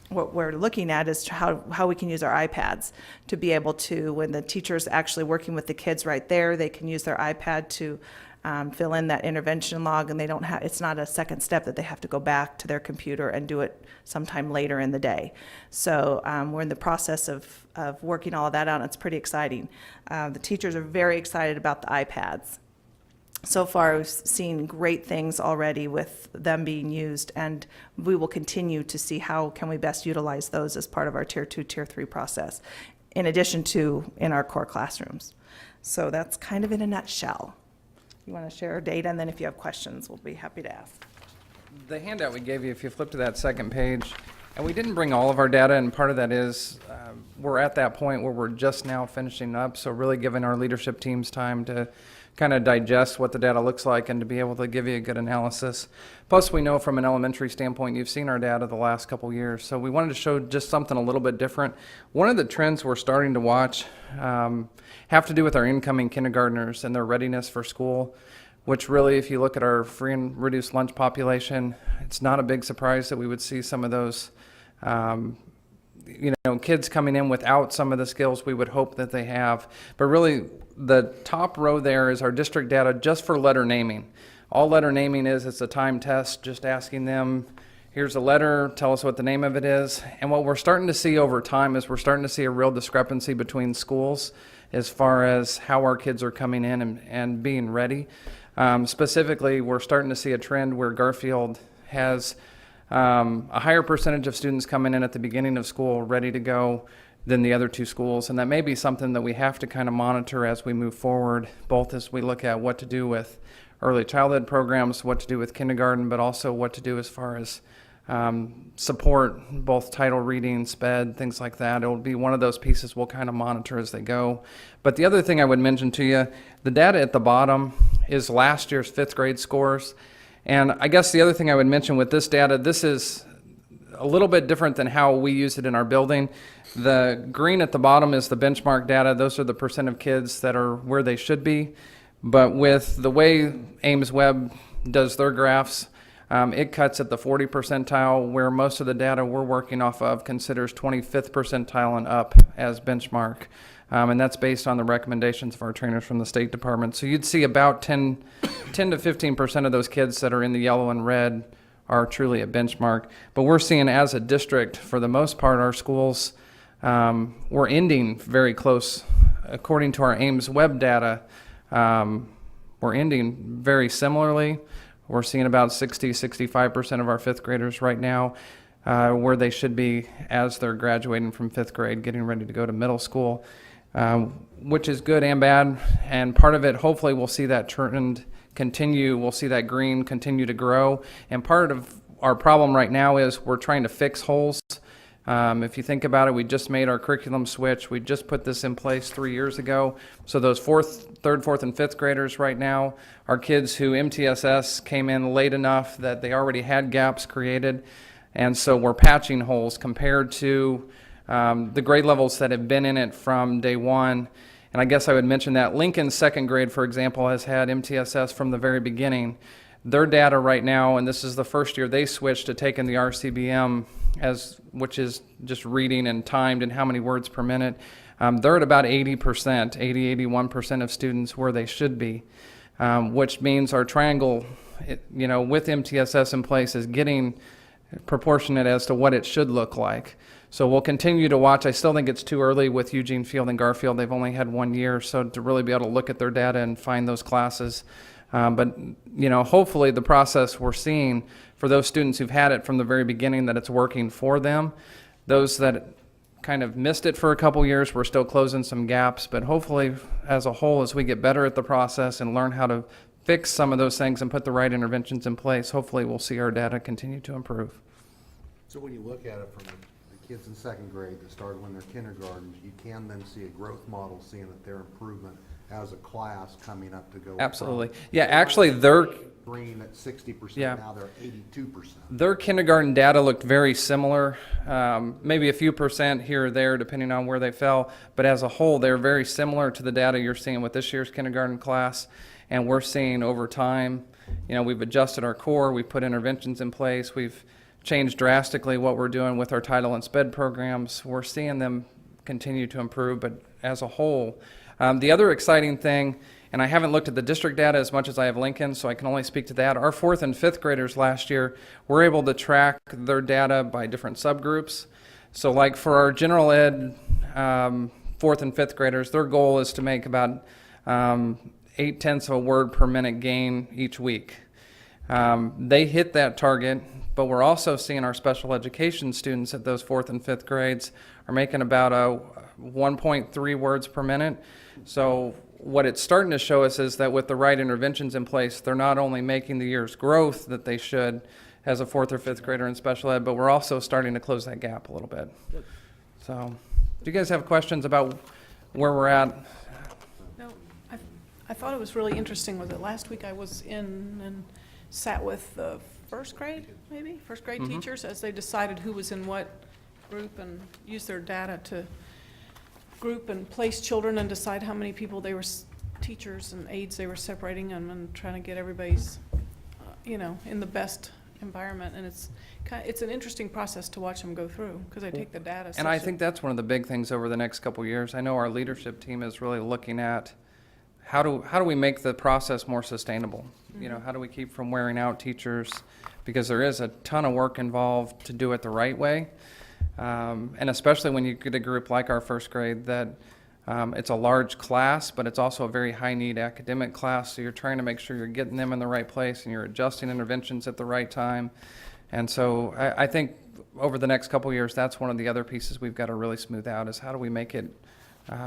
what we're looking at is how we can use our iPads to be able to, when the teacher's actually working with the kids right there, they can use their iPad to fill in that intervention log, and it's not a second step that they have to go back to their computer and do it sometime later in the day. So we're in the process of working all of that out, and it's pretty exciting. The teachers are very excited about the iPads. So far, we've seen great things already with them being used, and we will continue to see how can we best utilize those as part of our Tier 2, Tier 3 process, in addition to in our core classrooms. So that's kind of in a nutshell. You want to share our data, and then if you have questions, we'll be happy to ask.
The handout we gave you, if you flip to that second page, and we didn't bring all of our data, and part of that is we're at that point where we're just now finishing up, so really giving our leadership teams time to kind of digest what the data looks like and to be able to give you a good analysis. Plus, we know from an elementary standpoint, you've seen our data the last couple years, so we wanted to show just something a little bit different. One of the trends we're starting to watch have to do with our incoming kindergartners and their readiness for school, which really, if you look at our free and reduced lunch population, it's not a big surprise that we would see some of those kids coming in without some of the skills we would hope that they have. But really, the top row there is our district data just for letter naming. All letter naming is, it's a time test, just asking them, here's a letter, tell us what the name of it is. And what we're starting to see over time is we're starting to see a real discrepancy between schools as far as how our kids are coming in and being ready. Specifically, we're starting to see a trend where Garfield has a higher percentage of students coming in at the beginning of school ready to go than the other two schools. And that may be something that we have to kind of monitor as we move forward, both as we look at what to do with early childhood programs, what to do with kindergarten, but also what to do as far as support, both title reading, SPED, things like that. It'll be one of those pieces we'll kind of monitor as they go. But the other thing I would mention to you, the data at the bottom is last year's 5th grade scores. And I guess the other thing I would mention with this data, this is a little bit different than how we use it in our building. The green at the bottom is the benchmark data. Those are the percent of kids that are where they should be. But with the way Ames Web does their graphs, it cuts at the 40 percentile, where most of the data we're working off of considers 25th percentile and up as benchmark. And that's based on the recommendations of our trainers from the State Department. So you'd see about 10 to 15% of those kids that are in the yellow and red are truly a benchmark. But we're seeing as a district, for the most part, our schools, we're ending very close. According to our Ames Web data, we're ending very similarly. We're seeing about 65% of our 5th graders right now where they should be as they're graduating from 5th grade, getting ready to go to middle school, which is good and bad. And part of it, hopefully, we'll see that trend continue. We'll see that green continue to grow. And part of our problem right now is we're trying to fix holes. If you think about it, we just made our curriculum switch. We just put this in place 3 years ago. So those 3rd, 4th, and 5th graders right now are kids who MTSS came in late enough that they already had gaps created. And so we're patching holes compared to the grade levels that have been in it from day one. And I guess I would mention that Lincoln's 2nd grade, for example, has had MTSS from the very beginning. Their data right now, and this is the first year they switched to taking the RCBM, which is just reading and timed and how many words per minute. They're at about 80%, 81% of students where they should be, which means our triangle, with MTSS in place is getting proportionate as to what it should look like. So we'll continue to watch. I still think it's too early with Eugene Field and Garfield. They've only had 1 year, so to really be able to look at their data and find those classes. But hopefully the process we're seeing for those students who've had it from the very beginning, that it's working for them. Those that kind of missed it for a couple years, we're still closing some gaps. But hopefully, as a whole, as we get better at the process and learn how to fix some of those things and put the right interventions in place, hopefully we'll see our data continue to improve.
So when you look at it from the kids in 2nd grade that started when they're kindergarten, you can then see a growth model seeing that their improvement as a class coming up to go.
Absolutely. Yeah, actually, they're
green at 60%,
Yeah.
now they're 82%.
Their kindergarten data looked very similar, maybe a few percent here or there depending on where they fell, but as a whole they're very similar to the data you're seeing with this year's kindergarten class. And we're seeing over time, we've adjusted our core, we've put interventions in place, we've changed drastically what we're doing with our title and SPED programs. We're seeing them continue to improve, but as a whole, the other exciting thing, and I haven't looked at the district data as much as I have Lincoln, so I can only speak to that. Our 4th and 5th graders last year were able to track their data by different subgroups. So like for our general ed 4th and 5th graders, their goal is to make about 0.8 of a word per minute gain each week. They hit that target, but we're also seeing our special education students at those 4th and 5th grades are making about 1.3 words per minute. So what it's starting to show us is that with the right interventions in place, they're not only making the year's growth that they should as a 4th or 5th grader in special ed, but we're also starting to close that gap a little bit. So do you guys have questions about where we're at?
No, I thought it was really interesting, was it last week I was in and sat with the first grade, maybe, first grade
Mhm.
teachers as they decided who was in what group and used their data to group and place children and decide how many people they were, teachers and aides they were separating them and trying to get everybody's, in the best environment. And it's an interesting process to watch them go through because they take the data.
And I think that's one of the big things over the next couple of years. I know our leadership team is really looking at how do we make the process more sustainable? You know, how do we keep from wearing out teachers? Because there is a ton of work involved to do it the right way. And especially when you get a group like our first grade that it's a large class, but it's also a very high-need academic class, so you're trying to make sure you're getting them in the right place and you're adjusting interventions at the right time. And so I think over the next couple of years, that's one of the other pieces we've got to really smooth out is how do we make it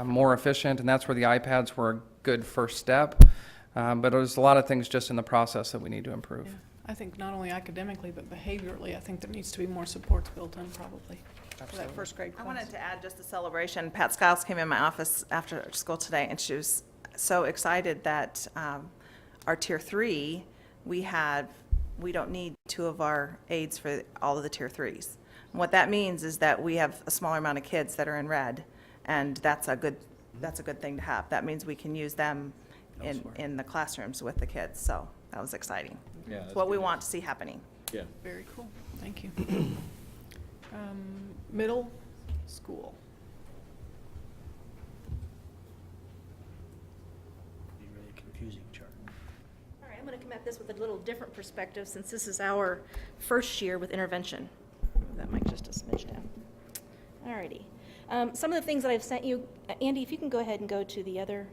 more efficient, and that's where the iPads were a good first step. But there's a lot of things just in the process that we need to improve.
Yeah. I think not only academically, but behaviorally, I think there needs to be more supports built in probably for that first grade
I
class.
wanted to add just a celebration. Pat Skiles came in my office after school today, and she was so excited that our Tier 3, we don't need 2 of our aides for all of the Tier 3s. And what that means is that we have a smaller amount of kids that are in red, and that's a good thing to have. That means we can use them in the classrooms with the kids, so that was exciting.
Yeah,
It's
that's
what we
good.
want to see happening.
Yeah.
Very cool, thank you. Middle school.
Be really confusing chart.
All right, I'm going to come at this with a little different perspective since this is our first year with intervention. Move that mic just a smidge down. All righty. Some of the things that I've sent you, Andy, if you can go ahead and go to the other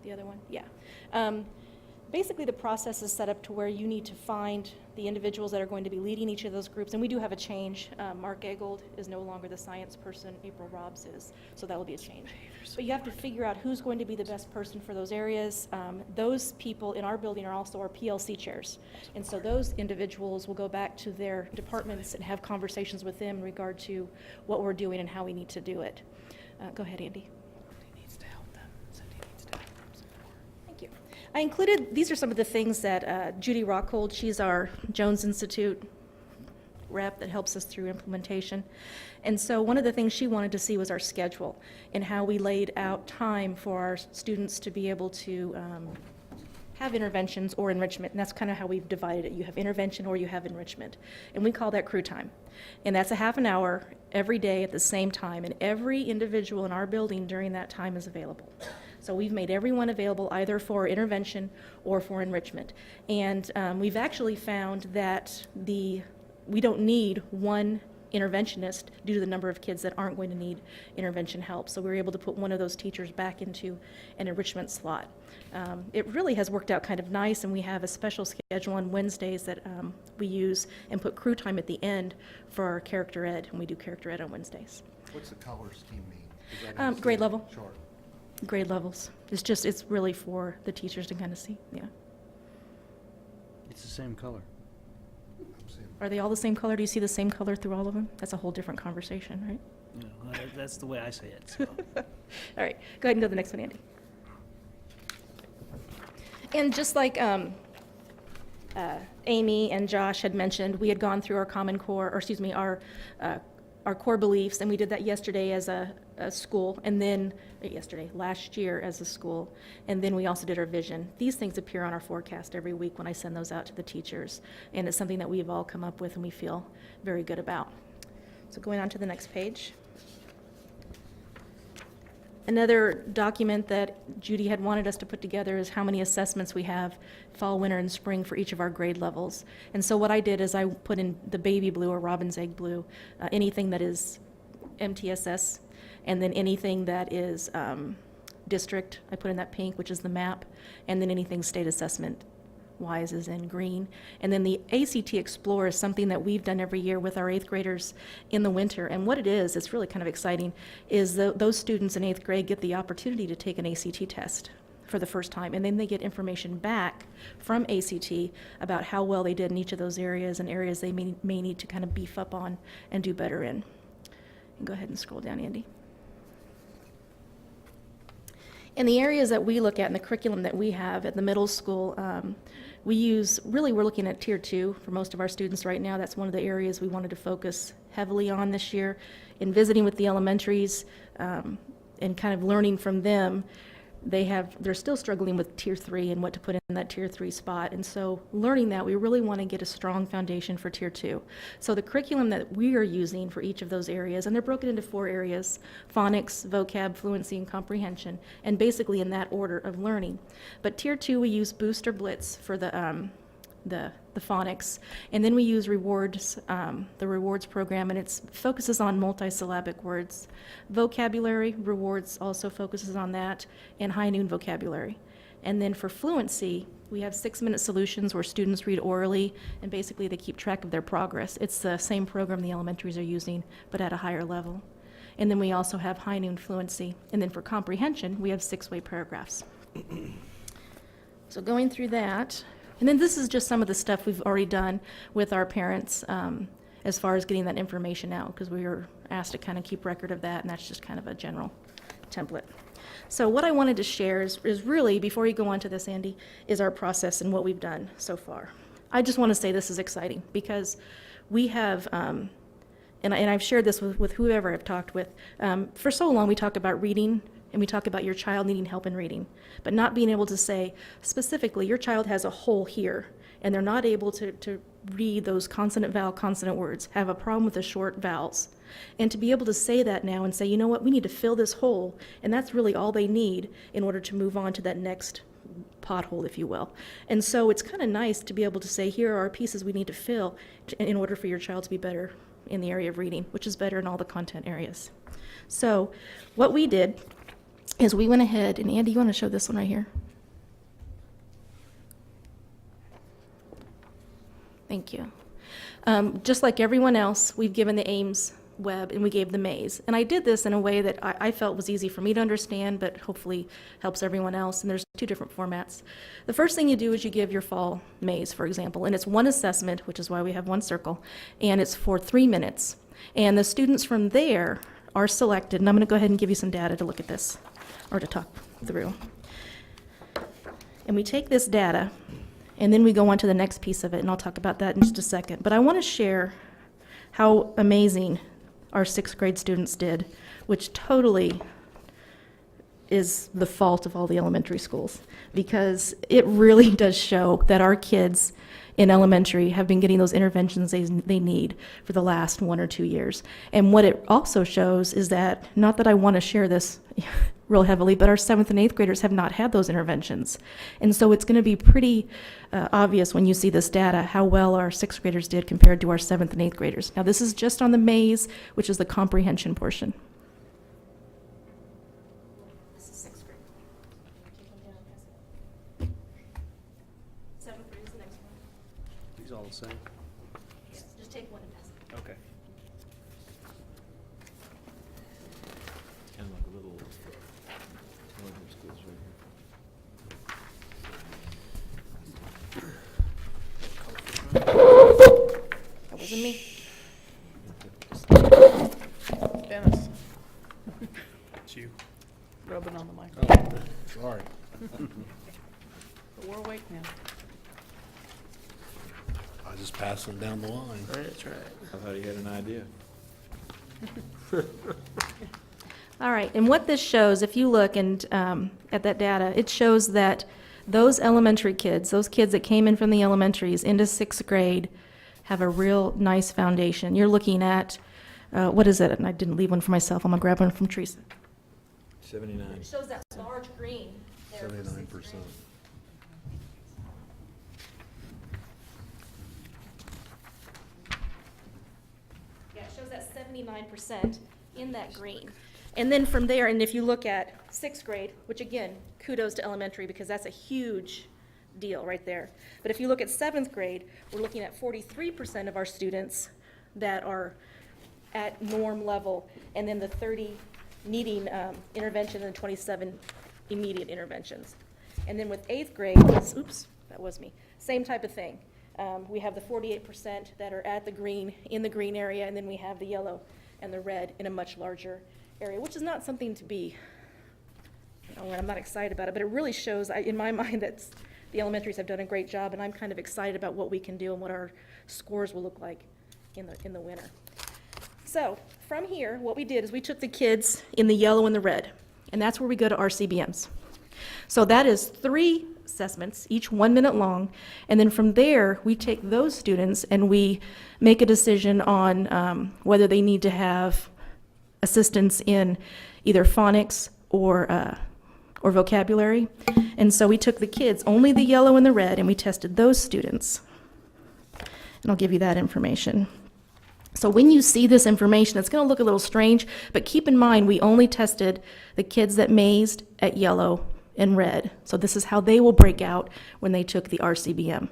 one. Yeah. Basically, the process is set up to where you need to find the individuals that are going to be leading each of those groups. And we do have a change. Mark Eggold is no longer the science person. April Robbs is. So that will be a change. But you have to figure out who's going to be the best person for those areas. Those people in our building are also our PLC chairs. And so those individuals will go back to their departments and have conversations with them in regard to what we're doing and how we need to do it. Go ahead, Andy. Thank you. I included, these are some of the things that Judy Rockhold, she's our Jones Institute rep that helps us through implementation. And so one of the things she wanted to see was our schedule and how we laid out time for our students to be able to have interventions or enrichment. And that's kind of how we've divided it. You have intervention or you have enrichment. And we call that crew time. And that's a half an hour every day at the same time. And every individual in our building during that time is available. So we've made everyone available either for intervention or for enrichment. And we've actually found that we don't need one interventionist due to the number of kids that aren't going to need intervention help. So we were able to put one of those teachers back into an enrichment slot. It really has worked out kind of nice, and we have a special schedule on Wednesdays that we use and put crew time at the end for our character ed, and we do character ed on Wednesdays.
What's the color scheme mean? Is that
Grade level.
Chart.
Grade levels. It's really for the teachers to kind of see, yeah.
It's the same color.
I'm seeing-
Are they all the same color? Do you see the same color through all of them? That's a whole different conversation, right?
You know, that's the way I say it, so.
All right, go ahead and go to the next one, Andy. And just like Amy and Josh had mentioned, we had gone through our Common Core, or excuse me, our core beliefs, and we did that yesterday as a school, and then, last year as a school, and then we also did our vision. These things appear on our forecast every week when I send those out to the teachers, and it's something that we've all come up with and we feel very good about. So going on to the next page. Another document that Judy had wanted us to put together is how many assessments we have fall, winter, and spring for each of our grade levels. And so what I did is I put in the baby blue or robin's egg blue, anything that is MTSS, and then anything that is district, I put in that pink, which is the map, and then anything state assessment wise is in green. And then the ACT Explorer is something that we've done every year with our 8th graders in the winter. And what it is, it's really kind of exciting, is those students in 8th grade get the opportunity to take an ACT test for the first time. And then they get information back from ACT about how well they did in each of those areas and areas they may need to kind of beef up on and do better in. And go ahead and scroll down, Andy. In the areas that we look at in the curriculum that we have at the middle school, we're looking at Tier 2 for most of our students right now. That's one of the areas we wanted to focus heavily on this year. In visiting with the elementaries and kind of learning from them, they're still struggling with Tier 3 and what to put in that Tier 3 spot. And so learning that, we really want to get a strong foundation for Tier 2. So the curriculum that we are using for each of those areas, and they're broken into 4 areas: phonics, vocab, fluency, and comprehension, and basically in that order of learning. But Tier 2, we use Boost or Blitz for the phonics, and then we use rewards, the rewards program, and it focuses on multisyllabic words. Vocabulary rewards also focuses on that, and high noon vocabulary. And then for fluency, we have 6-minute solutions where students read orally, and basically they keep track of their progress. It's the same program the elementaries are using, but at a higher level. And then we also have high noon fluency. And then for comprehension, we have 6-way paragraphs. So going through that, and then this is just some of the stuff we've already done with our parents as far as getting that information out, because we were asked to kind of keep record of that, and that's just kind of a general template. So what I wanted to share is really, before you go on to this, Andy, is our process and what we've done so far. I just want to say this is exciting because we have, and I've shared this with whoever I've talked with, for so long we talk about reading, and we talk about your child needing help in reading, but not being able to say specifically your child has a hole here and they're not able to read those consonant vowel consonant words, have a problem with the short vowels. And to be able to say that now and say, you know what, we need to fill this hole, and that's really all they need in order to move on to that next pothole, if you will. And so it's kind of nice to be able to say, here are pieces we need to fill in order for your child to be better in the area of reading, which is better in all the content areas. So what we did is we went ahead, and Andy, you want to show this one right here? Thank you. Just like everyone else, we've given the Ames web and we gave the maze. And I did this in a way that I felt was easy for me to understand, but hopefully helps everyone else. And there's 2 different formats. The first thing you do is you give your fall maze, for example, and it's one assessment, which is why we have 1 circle, and it's for 3 minutes. And the students from there are selected, and I'm going to go ahead and give you some data to look at this, or to talk through. And we take this data, and then we go on to the next piece of it, and I'll talk about that in just a second. But I want to share how amazing our 6th grade students did, which totally is the fault of all the elementary schools, because it really does show that our kids in elementary have been getting those interventions they need for the last 1 or 2 years. And what it also shows is that, not that I want to share this real heavily, but our 7th and 8th graders have not had those interventions. And so it's going to be pretty obvious when you see this data how well our 6th graders did compared to our 7th and 8th graders. Now this is just on the maze, which is the comprehension portion. This is 6th grade. 7th grade is the next one.
These all the same?
Yes, just take one and pass it.
Okay.
Kind of like a little northern schools right
That wasn't me.
Dennis.
It's you.
Rubbing on the microphone.
Sorry.
But we're awake now.
I just passed them down the line.
That's right.
I thought he had an idea.
All right, and what this shows, if you look and at that data, it shows that those elementary kids, those kids that came in from the elementaries into 6th grade, have a real nice foundation. You're looking at, what is it? And I didn't leave one for myself. I'm going to grab one from Teresa.
79.
It shows that large green there.
79%.
Yeah, it shows that 79% in that green. And then from there, and if you look at 6th grade, which again, kudos to elementary because that's a huge deal right there. But if you look at 7th grade, we're looking at 43% of our students that are at norm level, and then the 30 needing intervention and 27 immediate interventions. And then with 8th grade, oops, that was me, same type of thing. We have the 48% that are at the green, in the green area, and then we have the yellow and the red in a much larger area, which is not something to be and I'm not excited about it, but it really shows, in my mind, that the elementaries have done a great job, and I'm kind of excited about what we can do and what our scores will look like in the winter. So from here, what we did is we took the kids in the yellow and the red, and that's where we go to RCBMs. So that is 3 assessments, each 1 minute long, and then from there, we take those students and we make a decision on whether they need to have assistance in either phonics or vocabulary. And so we took the kids, only the yellow and the red, and we tested those students. And I'll give you that information. So when you see this information, it's going to look a little strange, but keep in mind we only tested the kids that mazed at yellow and red. So this is how they will break out when they took the RCBM.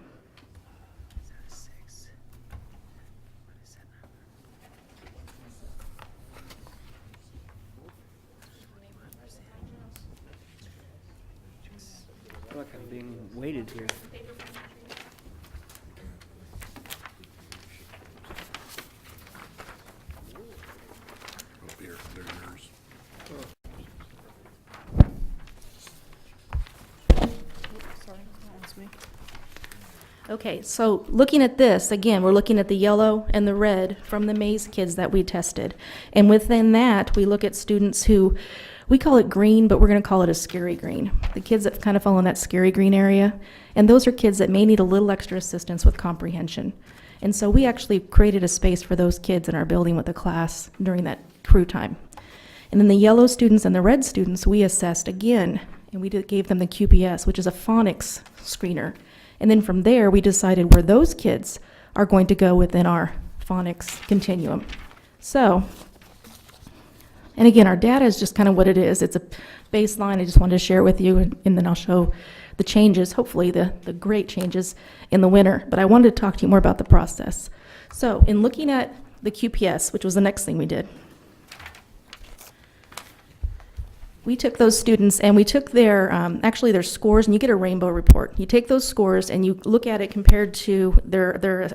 I feel like I'm being weighted here.
Here, they're yours.
Sorry, that was me.
Okay, so looking at this, again, we're looking at the yellow and the red from the maze kids that we tested. And within that, we look at students who, we call it green, but we're going to call it a scary green. The kids that kind of fall in that scary green area. And those are kids that may need a little extra assistance with comprehension. And so we actually created a space for those kids in our building with the class during that crew time. And then the yellow students and the red students, we assessed again, and we gave them the QPS, which is a phonics screener. And then from there, we decided where those kids are going to go within our phonics continuum. So, and again, our data is just kind of what it is. It's a baseline. I just wanted to share it with you, and then I'll show the changes, hopefully the great changes in the winter. But I wanted to talk to you more about the process. So in looking at the QPS, which was the next thing we did, we took those students and we took their, actually their scores, and you get a rainbow report. You take those scores and you look at it compared to their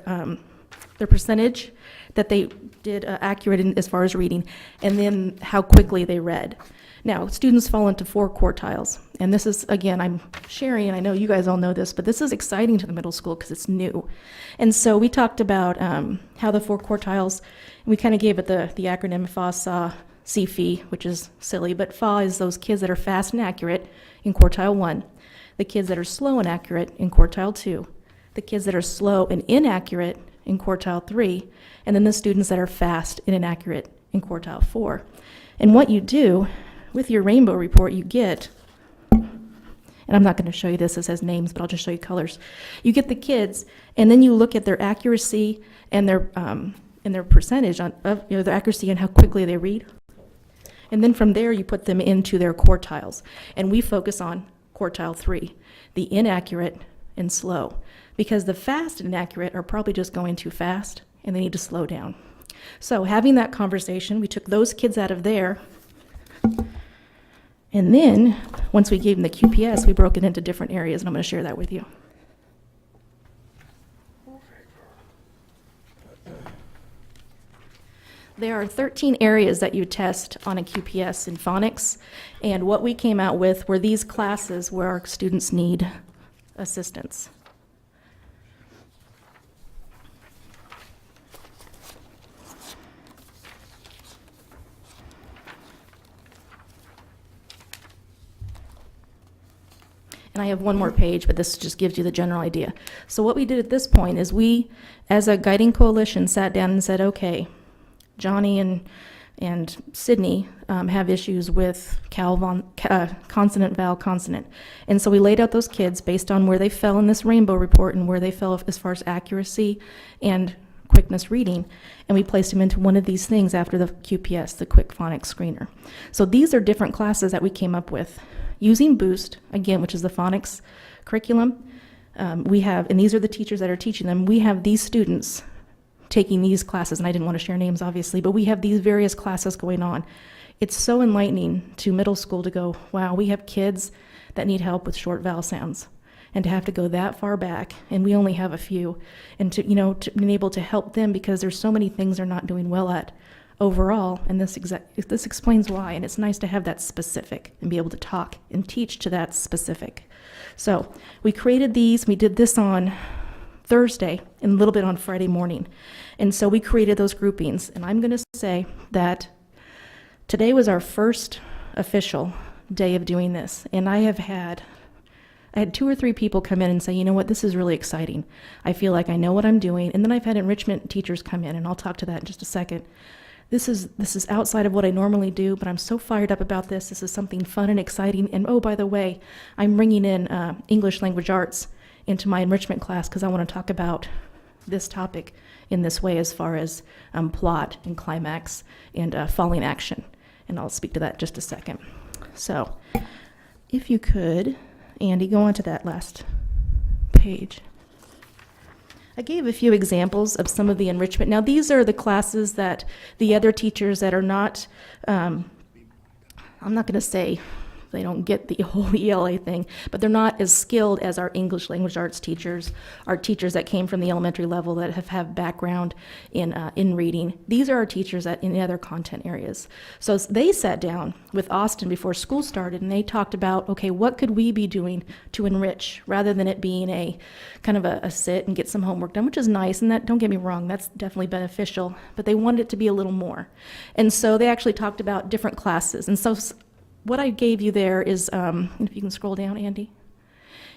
percentage that they did accurate in, as far as reading, and then how quickly they read. Now, students fall into 4 quartiles, and this is, again, I'm sharing, and I know you guys all know this, but this is exciting to the middle school because it's new. And so we talked about how the 4 quartiles, we kind of gave it the acronym FA, CFE, which is silly, but FA is those kids that are fast and accurate in quartile 1, the kids that are slow and accurate in quartile 2, the kids that are slow and inaccurate in quartile 3, and then the students that are fast and inaccurate in quartile 4. And what you do with your rainbow report, you get, and I'm not going to show you this, it has names, but I'll just show you colors. You get the kids, and then you look at their accuracy and their percentage of their accuracy and how quickly they read. And then from there, you put them into their quartiles. And we focus on quartile 3, the inaccurate and slow, because the fast and inaccurate are probably just going too fast and they need to slow down. So having that conversation, we took those kids out of there. And then once we gave them the QPS, we broke it into different areas, and I'm going to share that with you. There are 13 areas that you test on a QPS in phonics, and what we came out with were these classes where our students need assistance. And I have one more page, but this just gives you the general idea. So what we did at this point is we, as a guiding coalition, sat down and said, okay, Johnny and Sydney have issues with consonant, vowel, consonant. And so we laid out those kids based on where they fell in this rainbow report and where they fell as far as accuracy and quickness reading, and we placed them into one of these things after the QPS, the Quick Phonics Screener. So these are different classes that we came up with. Using Boost, again, which is the phonics curriculum, we have, and these are the teachers that are teaching them, we have these students taking these classes, and I didn't want to share names, obviously, but we have these various classes going on. It's so enlightening to middle school to go, wow, we have kids that need help with short vowel sounds, and to have to go that far back, and we only have a few, and to be able to help them because there's so many things they're not doing well at. overall, and this explains why, and it's nice to have that specific and be able to talk and teach to that specific. So we created these, we did this on Thursday and a little bit on Friday morning. And so we created those groupings, and I'm going to say that today was our first official day of doing this, and I had 2 or 3 people come in and say, you know what, this is really exciting. I feel like I know what I'm doing. And then I've had enrichment teachers come in, and I'll talk to that in just a second. This is outside of what I normally do, but I'm so fired up about this. This is something fun and exciting. And oh, by the way, I'm bringing in English language arts into my enrichment class because I want to talk about this topic in this way as far as plot and climax and falling action. And I'll speak to that in just a second. So if you could, Andy, go on to that last page. I gave a few examples of some of the enrichment. Now, these are the classes that the other teachers that are not, I'm not going to say they don't get the whole ELA thing, but they're not as skilled as our English language arts teachers, our teachers that came from the elementary level that have background in reading. These are our teachers in the other content areas. So they sat down with Austin before school started, and they talked about, okay, what could we be doing to enrich rather than it being a kind of a sit and get some homework done, which is nice, and that, don't get me wrong, that's definitely beneficial, but they wanted it to be a little more. And so they actually talked about different classes. And so what I gave you there is, if you can scroll down, Andy,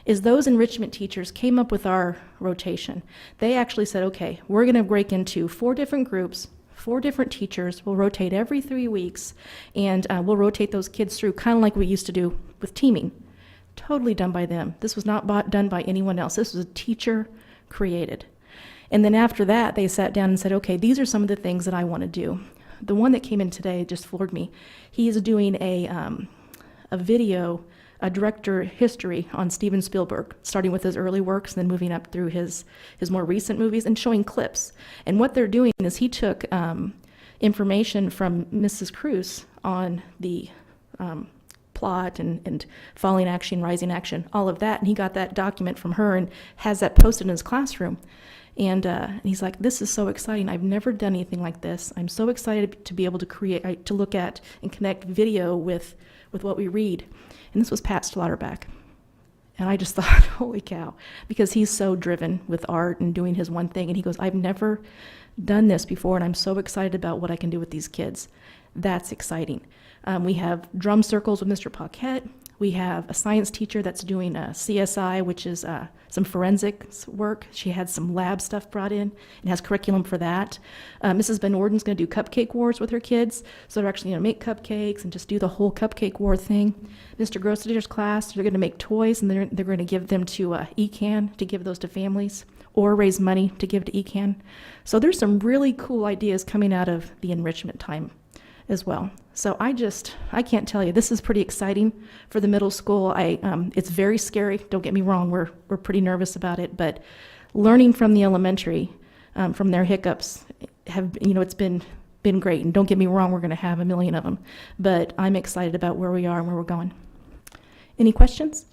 is those enrichment teachers came up with our rotation. They actually said, okay, we're going to break into 4 different groups, 4 different teachers. We'll rotate every 3 weeks, and we'll rotate those kids through, kind of like we used to do with teaming. Totally done by them. This was not done by anyone else. This was a teacher created. And then after that, they sat down and said, okay, these are some of the things that I want to do. The one that came in today just floored me. He is doing a video, a director history on Steven Spielberg, starting with his early works and then moving up through his more recent movies and showing clips. And what they're doing is he took information from Mrs. Cruz on the plot and falling action, rising action, all of that, and he got that document from her and has that posted in his classroom. And he's like, this is so exciting. I've never done anything like this. I'm so excited to be able to create, to look at and connect video with what we read. And this was Pat Slaughterback. And I just thought, holy cow, because he's so driven with art and doing his one thing. And he goes, I've never done this before, and I'm so excited about what I can do with these kids. That's exciting. We have drum circles with Mr. Paquette. We have a science teacher that's doing a CSI, which is some forensics work. She had some lab stuff brought in and has curriculum for that. Mrs. Van Orden's going to do cupcake wars with her kids. So they're actually going to make cupcakes and just do the whole cupcake war thing. Mr. Grossiter's class, they're going to make toys, and they're going to give them to ECAN to give those to families or raise money to give to ECAN. So there's some really cool ideas coming out of the enrichment time as well. So I can't tell you, this is pretty exciting for the middle school. It's very scary, don't get me wrong, we're pretty nervous about it, but learning from the elementary, from their hiccups, it's been great. And don't get me wrong, we're gonna have a million of them, but I'm excited about where we are and where we're going. Any questions?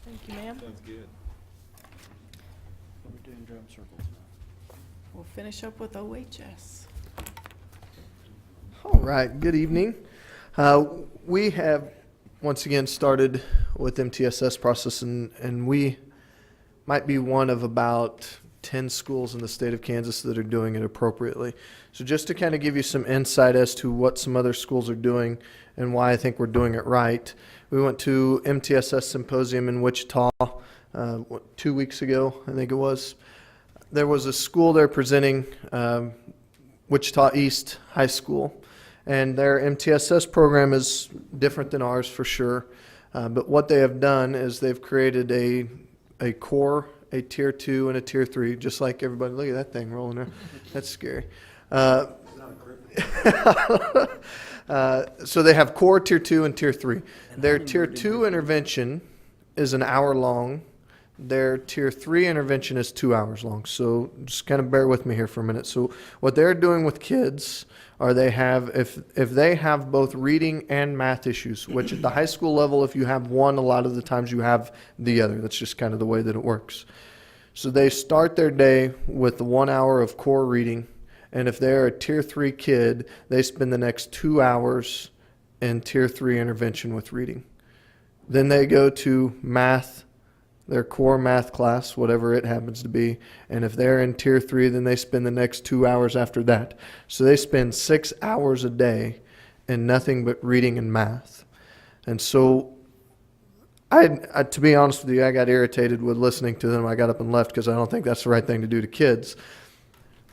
Thank you, ma'am.
Sounds good.
We're doing drum circles now.
We'll finish up with OHS.
All right, good evening. We have once again started with MTSS process, and we might be one of about 10 schools in the state of Kansas that are doing it appropriately. So just to kind of give you some insight as to what some other schools are doing and why I think we're doing it right, we went to MTSS Symposium in Wichita 2 weeks ago, I think it was. There was a school there presenting, Wichita East High School, and their MTSS program is different than ours for sure. But what they have done is they've created a core, a tier 2, and a tier 3, just like everybody. Look at that thing rolling there. That's scary. So they have core, tier 2, and tier 3. Their tier 2 intervention is an hour long. Their tier 3 intervention is 2 hours long. So just kind of bear with me here for a minute. So what they're doing with kids are they have, if they have both reading and math issues, which at the high school level, if you have one, a lot of the times you have the other. That's just kind of the way that it works. So they start their day with 1 hour of core reading, and if they're a Tier 3 kid, they spend the next 2 hours in Tier 3 intervention with reading. Then they go to math, their core math class, whatever it happens to be, and if they're in Tier 3, then they spend the next 2 hours after that. So they spend 6 hours a day in nothing but reading and math. And so to be honest with you, I got irritated with listening to them. I got up and left because I don't think that's the right thing to do to kids.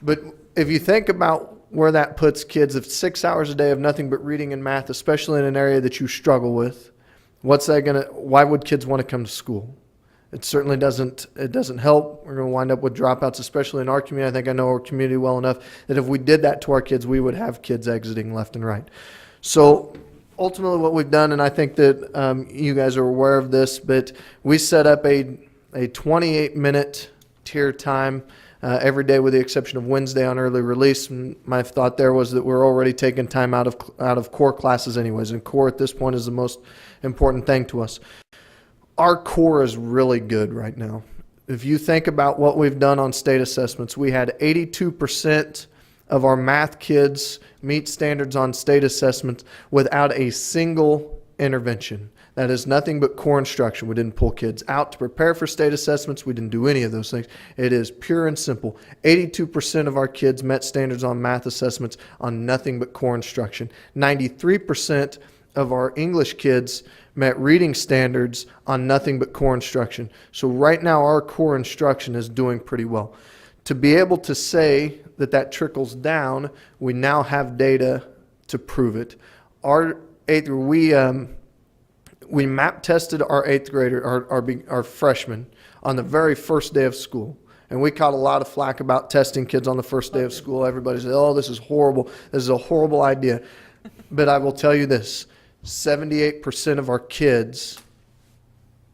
But if you think about where that puts kids, if 6 hours a day of nothing but reading and math, especially in an area that you struggle with, why would kids want to come to school? It certainly doesn't help. We're going to wind up with dropouts, especially in our community. I think I know our community well enough that if we did that to our kids, we would have kids exiting left and right. So ultimately what we've done, and I think that you guys are aware of this, but we set up a 28-minute tier time every day with the exception of Wednesday on early release. And my thought there was that we're already taking time out of core classes anyways, and core at this point is the most important thing to us. Our core is really good right now. If you think about what we've done on state assessments, we had 82% of our math kids meet standards on state assessments without a single intervention. That is nothing but core instruction. We didn't pull kids out to prepare for state assessments. We didn't do any of those things. It is pure and simple. 82% of our kids met standards on math assessments on nothing but core instruction. 93% of our English kids met reading standards on nothing but core instruction. So right now our core instruction is doing pretty well. To be able to say that trickles down, we now have data to prove it. We map tested our 8th grader, our freshmen, on the very first day of school. And we caught a lot of flack about testing kids on the first day of school. Everybody said, oh, this is horrible. This is a horrible idea. But I will tell you this, 78% of our kids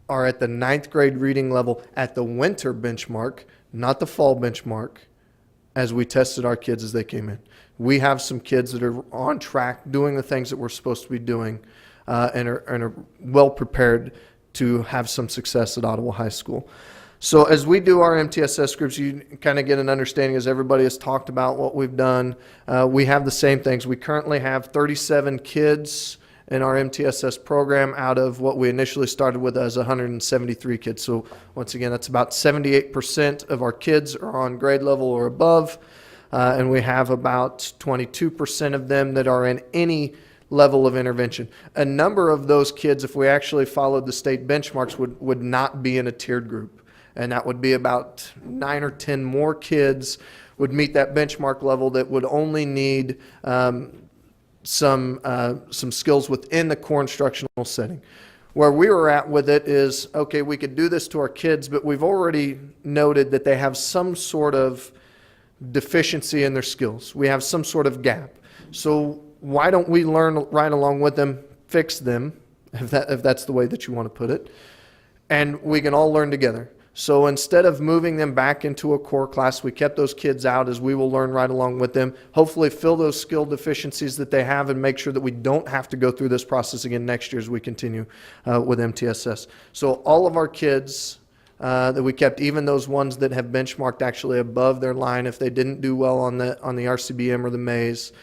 are at the 9th grade reading level at the winter benchmark, not the fall benchmark, as we tested our kids as they came in. We have some kids that are on track doing the things that we're supposed to be doing and are well prepared to have some success at Ottawa High School. So as we do our MTSS groups, you kind of get an understanding as everybody has talked about what we've done. We have the same things. We currently have 37 kids in our MTSS program out of what we initially started with as 173 kids. So once again, that's about 78% of our kids are on grade level or above, and we have about 22% of them that are in any level of intervention. A number of those kids, if we actually followed the state benchmarks, would not be in a tiered group. And that would be about 9 or 10 more kids would meet that benchmark level that would only need some skills within the core instructional setting. Where we were at with it is, okay, we could do this to our kids, but we've already noted that they have some sort of deficiency in their skills. We have some sort of gap. So why don't we learn right along with them, fix them, if that's the way that you want to put it, and we can all learn together. So instead of moving them back into a core class, we kept those kids out as we will learn right along with them, hopefully fill those skill deficiencies that they have and make sure that we don't have to go through this process again next year as we continue with MTSS. So all of our kids that we kept, even those ones that have benchmarked actually above their line if they didn't do well on the RCBM or the maze,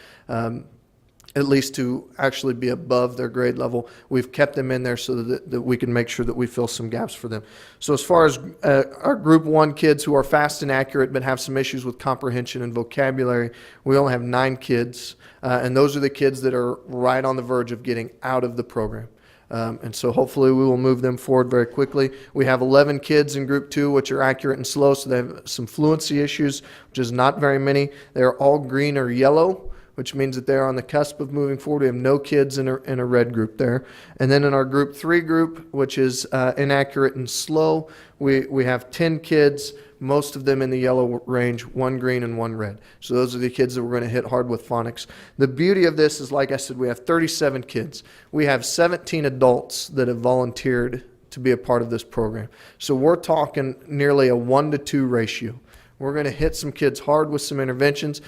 at least to actually be above their grade level. We've kept them in there so that we can make sure that we fill some gaps for them. So as far as our group 1 kids who are fast and accurate but have some issues with comprehension and vocabulary, we only have 9 kids, and those are the kids that are right on the verge of getting out of the program. And so hopefully we will move them forward very quickly. We have 11 kids in group 2 which are accurate and slow, so they have some fluency issues, which is not very many. They're all green or yellow, which means that they're on the cusp of moving forward. We have no kids in a red group there. And then in our group 3 group, which is inaccurate and slow, we have 10 kids, most of them in the yellow range, 1 green and 1 red. So those are the kids that we're going to hit hard with phonics. The beauty of this is, like I said, we have 37 kids. We have 17 adults that have volunteered to be a part of this program. So we're talking nearly a 1-to-2 ratio. We're going to hit some kids hard with some interventions.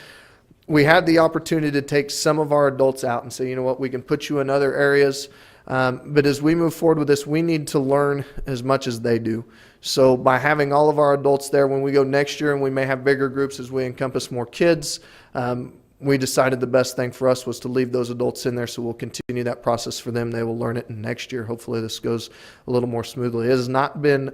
We had the opportunity to take some of our adults out and say, you know what, we can put you in other areas. But as we move forward with this, we need to learn as much as they do. So by having all of our adults there, when we go next year and we may have bigger groups as we encompass more kids, we decided the best thing for us was to leave those adults in there, so we'll continue that process for them. They will learn it, and next year, hopefully, this goes a little more smoothly. It has not been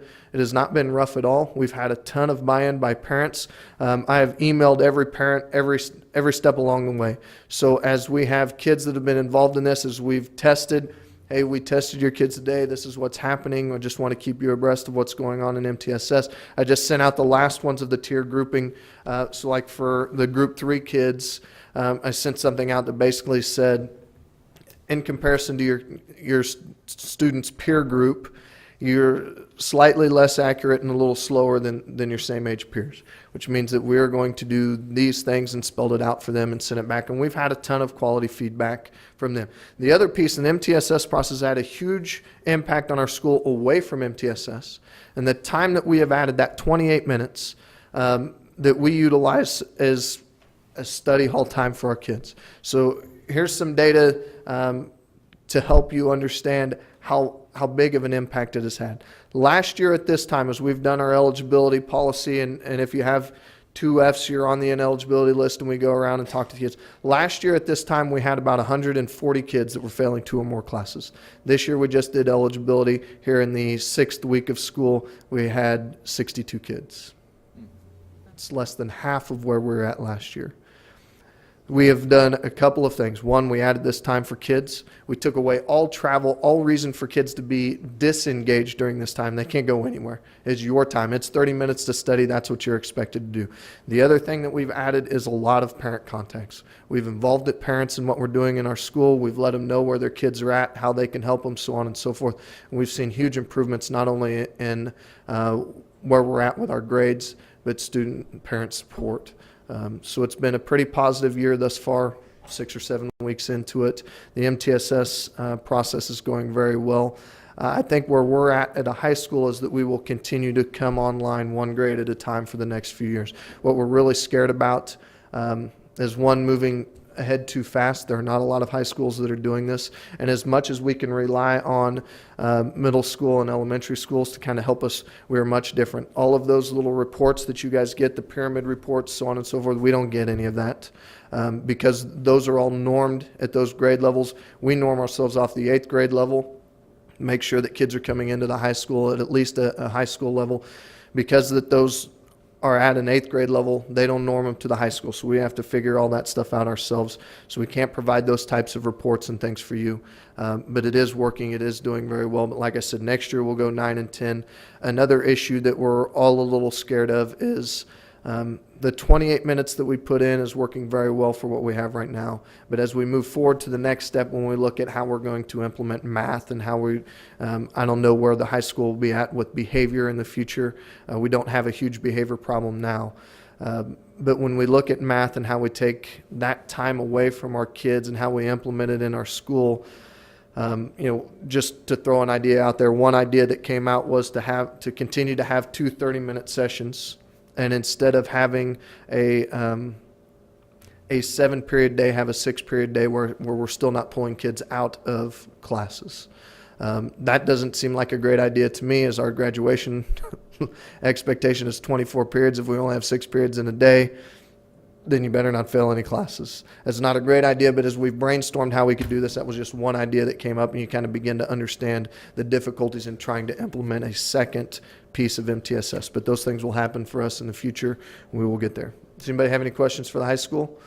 rough at all. We've had a ton of buy-in by parents. I have emailed every parent every step along the way. So as we have kids that have been involved in this, as we've tested, hey, we tested your kids today, this is what's happening. I just want to keep you abreast of what's going on in MTSS. I just sent out the last ones of the tier grouping. So like for the group 3 kids, I sent something out that basically said, in comparison to your student's peer group, you're slightly less accurate and a little slower than your same age peers, which means that we're going to do these things, and spelled it out for them and sent it back. And we've had a ton of quality feedback from them. The other piece, in the MTSS process, had a huge impact on our school away from MTSS. And the time that we have added, that 28 minutes, that we utilize as a study hall time for our kids. So here's some data to help you understand how big of an impact it has had. Last year at this time, as we've done our eligibility policy, and if you have 2 Fs, you're on the ineligibility list, and we go around and talk to kids. Last year at this time, we had about 140 kids that were failing 2 or more classes. This year, we just did eligibility. Here in the 6th week of school, we had 62 kids. It's less than half of where we were at last year. We have done a couple of things. One, we added this time for kids. We took away all travel, all reason for kids to be disengaged during this time. They can't go anywhere. It's your time. It's 30 minutes to study. That's what you're expected to do. The other thing that we've added is a lot of parent contacts. We've involved the parents in what we're doing in our school. We've let them know where their kids are at, how they can help them, so on and so forth. And we've seen huge improvements not only in where we're at with our grades, but student and parent support. So it's been a pretty positive year thus far, 6 or 7 weeks into it. The MTSS process is going very well. I think where we're at a high school is that we will continue to come online 1 grade at a time for the next few years. What we're really scared about is one, moving ahead too fast. There are not a lot of high schools that are doing this. And as much as we can rely on middle school and elementary schools to kind of help us, we are much different. All of those little reports that you guys get, the pyramid reports, so on and so forth, we don't get any of that because those are all normed at those grade levels. We norm ourselves off the 8th grade level, make sure that kids are coming into the high school at least a high school level. Because that those are at an 8th grade level, they don't norm them to the high school. So we have to figure all that stuff out ourselves. So we can't provide those types of reports and things for you. But it is working. It is doing very well. But like I said, next year we'll go 9 and 10. Another issue that we're all a little scared of is the 28 minutes that we put in is working very well for what we have right now. But as we move forward to the next step, when we look at how we're going to implement math and how we, I don't know where the high school will be at with behavior in the future. We don't have a huge behavior problem now. But when we look at math and how we take that time away from our kids and how we implement it in our school, just to throw an idea out there, one idea that came out was to continue to have 2 30-minute sessions. And instead of having a 7-period day, have a 6-period day where we're still not pulling kids out of classes. That doesn't seem like a great idea to me, as our graduation expectation is 24 periods. If we only have 6 periods in a day, then you better not fail any classes. That's not a great idea, but as we've brainstormed how we could do this, that was just one idea that came up, and you kind of begin to understand the difficulties in trying to implement a second piece of MTSS. But those things will happen for us in the future, and we will get there. Does anybody have any questions for the high school?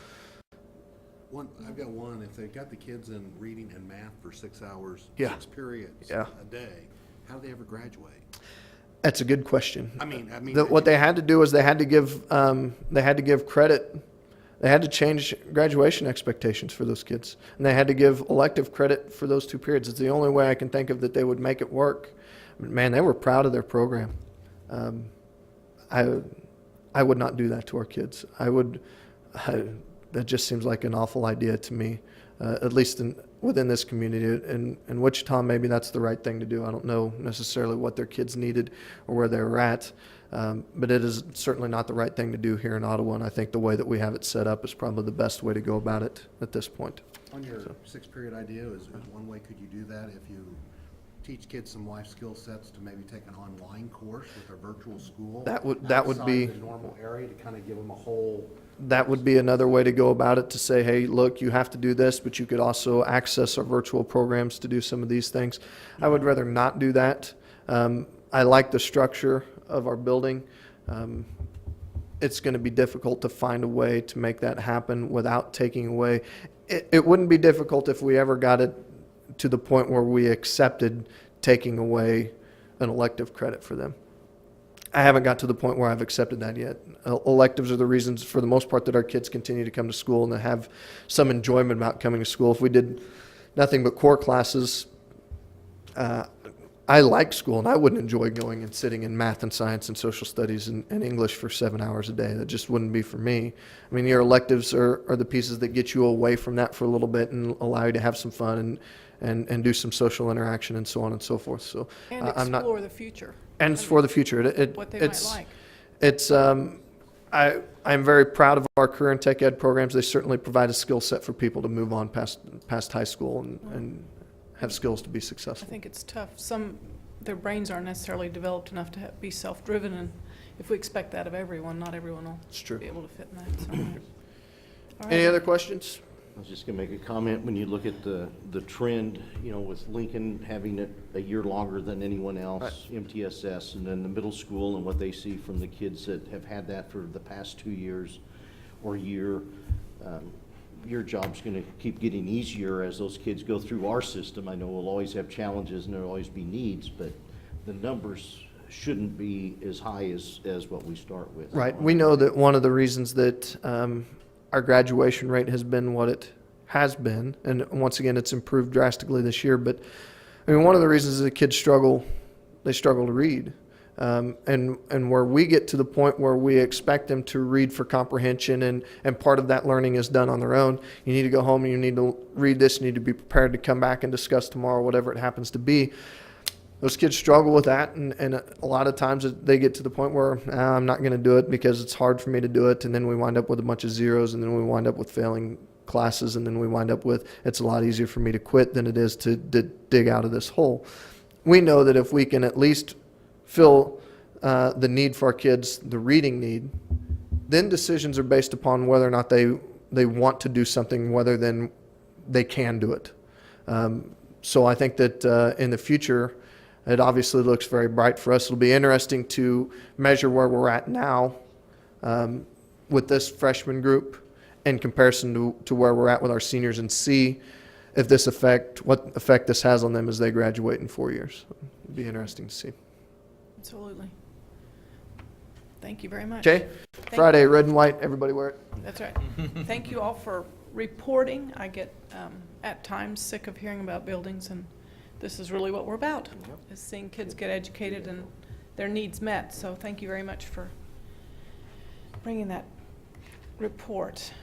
I've got one. If they've got the kids in reading and math for 6 hours,
Yeah.
6 periods
Yeah.
a day, how do they ever graduate?
That's a good question.
I mean,
What they had to do is they had to give credit. They had to change graduation expectations for those kids, and they had to give elective credit for those 2 periods. It's the only way I can think of that they would make it work. Man, they were proud of their program. I would not do that to our kids. That just seems like an awful idea to me, at least within this community. In Wichita, maybe that's the right thing to do. I don't know necessarily what their kids needed or where they were at, but it is certainly not the right thing to do here in Ottawa, and I think the way that we have it set up is probably the best way to go about it at this point.
On your 6-period idea, is one way could you do that if you teach kids some life skill sets to maybe take an online course with a virtual school.
That would
outside
be-
the normal area to kind of give them a whole.
That would be another way to go about it, to say, hey, look, you have to do this, but you could also access our virtual programs to do some of these things. I would rather not do that. I like the structure of our building. It's going to be difficult to find a way to make that happen without taking away. It wouldn't be difficult if we ever got it to the point where we accepted taking away an elective credit for them. I haven't got to the point where I've accepted that yet. Electives are the reasons, for the most part, that our kids continue to come to school and to have some enjoyment about coming to school. If we did nothing but core classes, I like school, and I wouldn't enjoy going and sitting in math and science and social studies and English for 7 hours a day. That just wouldn't be for me. I mean, your electives are the pieces that get you away from that for a little bit and allow you to have some fun and do some social interaction and so on and so forth. So
And
I'm not.
explore the future.
And it's for the future.
What they might like.
It's, I'm very proud of our career and tech ed programs. They certainly provide a skill set for people to move on past high school and have skills to be
I
successful.
think it's tough. Their brains aren't necessarily developed enough to be self-driven, and if we expect that of everyone, not everyone will
It's true.
be able to fit in that. So. All right.
Any other questions?
I was just gonna make a comment, when you look at the trend, with Lincoln having it a year longer than anyone else, MTSS, and then the middle school and what they see from the kids that have had that for the past 2 years or year, your job's gonna keep getting easier as those kids go through our system. I know we'll always have challenges and there'll always be needs, but the numbers shouldn't be as high as what we start with.
Right. We know that one of the reasons that our graduation rate has been what it has been, and once again, it's improved drastically this year, but I mean, one of the reasons that kids struggle to read. And where we get to the point where we expect them to read for comprehension, and part of that learning is done on their own. You need to go home and you need to read this, you need to be prepared to come back and discuss tomorrow, whatever it happens to be. Those kids struggle with that, and a lot of times they get to the point where I'm not going to do it because it's hard for me to do it, and then we wind up with a bunch of zeros, and then we wind up with failing classes, and then we wind up with, it's a lot easier for me to quit than it is to dig out of this hole. We know that if we can at least fill the need for our kids, the reading need, then decisions are based upon whether or not they want to do something, whether then they can do it. So I think that in the future, it obviously looks very bright for us. It'll be interesting to measure where we're at now with this freshman group in comparison to where we're at with our seniors, and see if what effect this has on them as they graduate in 4 years. It'll be interesting to see.
Absolutely. Thank you very much.
Okay, Friday, red and white, everybody wear it.
That's right. Thank you all for reporting. I get at times sick of hearing about buildings, and this is really what we're about, is seeing kids get educated and their needs met. So thank you very much for bringing that report.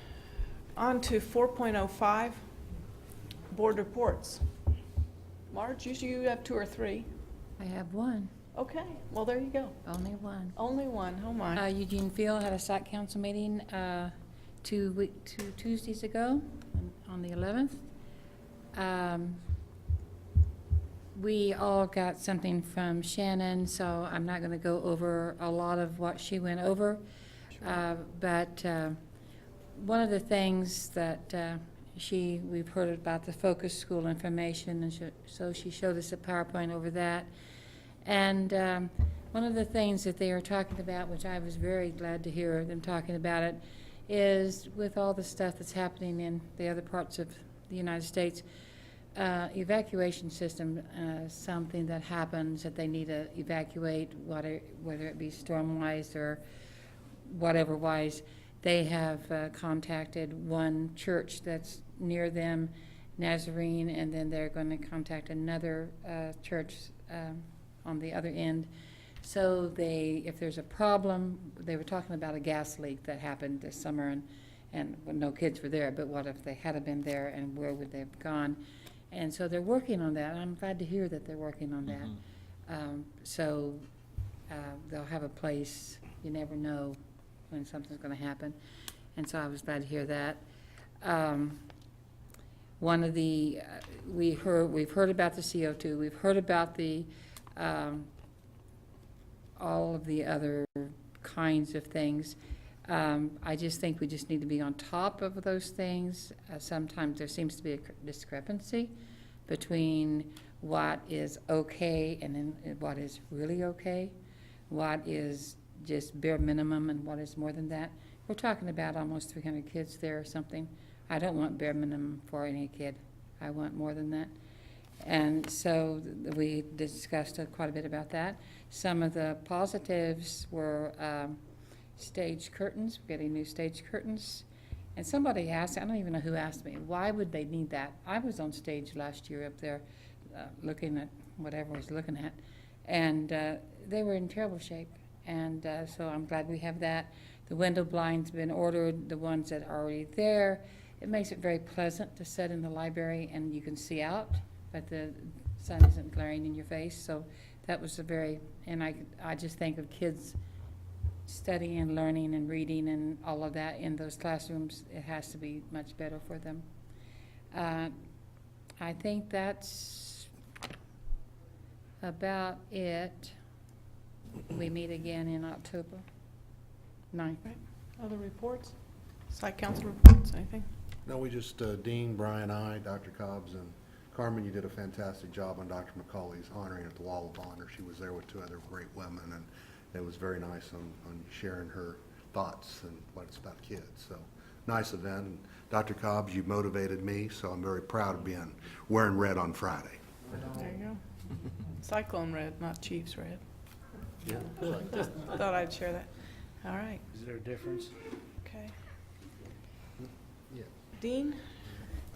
On to 4.05, board reports. Marge, usually you have 2 or 3.
I have one,
Okay, well, there you go.
only one.
Only one, oh my.
Eugene Field had a SAC council meeting 2 Tuesdays ago, on the 11th. We all got something from Shannon, so I'm not going to go over a lot of what she went over. But one of the things that we've heard about the focus school information, and so she showed us a PowerPoint over that. And one of the things that they were talking about, which I was very glad to hear them talking about it, is with all the stuff that's happening in the other parts of the United States, evacuation system, something that happens that they need to evacuate, whether it be storm-wise or whatever-wise. They have contacted one church that's near them, Nazarene, and then they're going to contact another church on the other end. So if there's a problem, they were talking about a gas leak that happened this summer, and well, no kids were there, but what if they had been there, and where would they have gone? And so they're working on that. I'm glad to hear that they're working on that. So they'll have a place. You never know when something's going to happen. And so I was glad to hear that. one of the, we've heard about the CO2, we've heard about the, all of the other kinds of things. I just think we just need to be on top of those things. Sometimes there seems to be a discrepancy between what is okay and then what is really okay, what is just bare minimum and what is more than that. We're talking about almost 300 kids there or something. I don't want bare minimum for any kid. I want more than that. And so we discussed quite a bit about that. Some of the positives were stage curtains, we're getting new stage curtains. And somebody asked, I don't even know who asked me, why would they need that? I was on stage last year up there looking at whatever I was looking at, and they were in terrible shape. And so I'm glad we have that. The window blinds have been ordered, the ones that are already there. It makes it very pleasant to sit in the library and you can see out, but the sun isn't glaring in your face. So that was a very, and I just think of kids studying and learning and reading and all of that in those classrooms. It has to be much better for them. I think that's about it. We meet again in October 9th.
Right. Other reports? Site council reports, anything?
No, we just, Dean, Brian, I, Dr. Cobbs, and Carmen, you did a fantastic job on Dr. McCauley's honoring at the Wall of Honor. She was there with two other great women, and it was very nice on sharing her thoughts and what it's about kids. So, nice event. And Dr. Cobbs, you motivated me, so I'm very proud of being wearing red on Friday.
There you go. Cyclone red, not Chiefs red.
Yeah.
Just thought I'd share that. All right,
Is there a difference?
okay.
Yeah.
Dean?